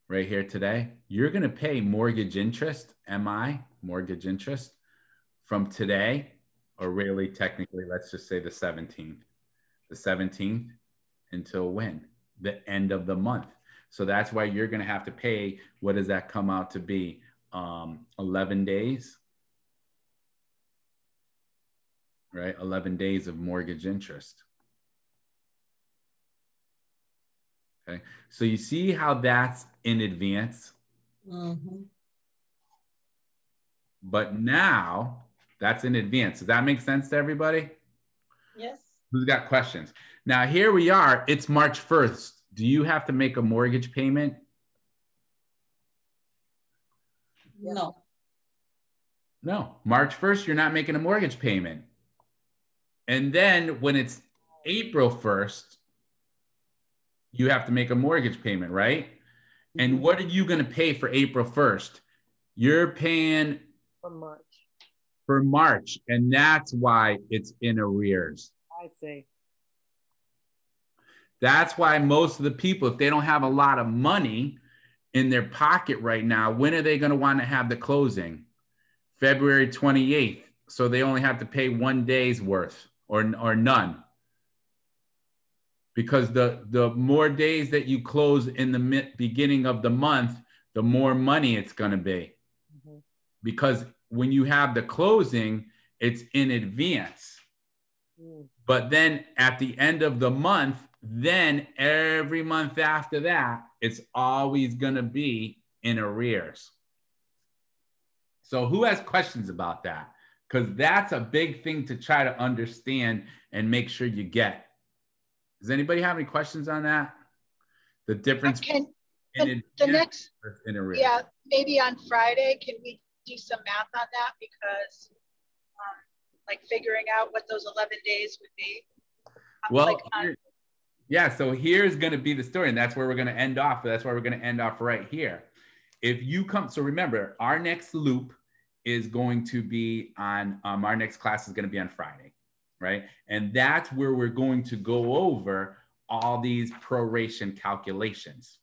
right here today, you're going to pay mortgage interest, MI, mortgage interest, from today, or really technically, let's just say the 17th. The 17th until when? The end of the month. So that's why you're going to have to pay, what does that come out to be? 11 days, right? 11 days of mortgage interest. Okay. So you see how that's in advance? Mm-hmm. But now that's in advance. Does that make sense to everybody? Yes. Who's got questions? Now here we are, it's March 1st. Do you have to make a mortgage payment? No. No, March 1st, you're not making a mortgage payment. And then when it's April 1st, you have to make a mortgage payment, right? And what are you going to pay for April 1st? You're paying For March. for March, and that's why it's in arrears. I see. That's why most of the people, if they don't have a lot of money in their pocket right now, when are they going to want to have the closing? February 28th. So they only have to pay 1 day's worth or none. Because the more days that you close in the beginning of the month, the more money it's going to be. Mm-hmm. Because when you have the closing, it's in advance. Mm. But then at the end of the month, then every month after that, it's always going to be in arrears. So who has questions about that? Because that's a big thing to try to understand and make sure you get. Does anybody have any questions on that? The difference the next, in arrears. Yeah, maybe on Friday, can we do some math on that? Because like figuring out what those 11 days would be. Well, yeah, so here's going to be the story, and that's where we're going to end off. That's where we're going to end off right here. If you come, so remember, our next loop is going to be on, our next class is going to be on Friday, right? And that's where we're going to go over all these proration calculations.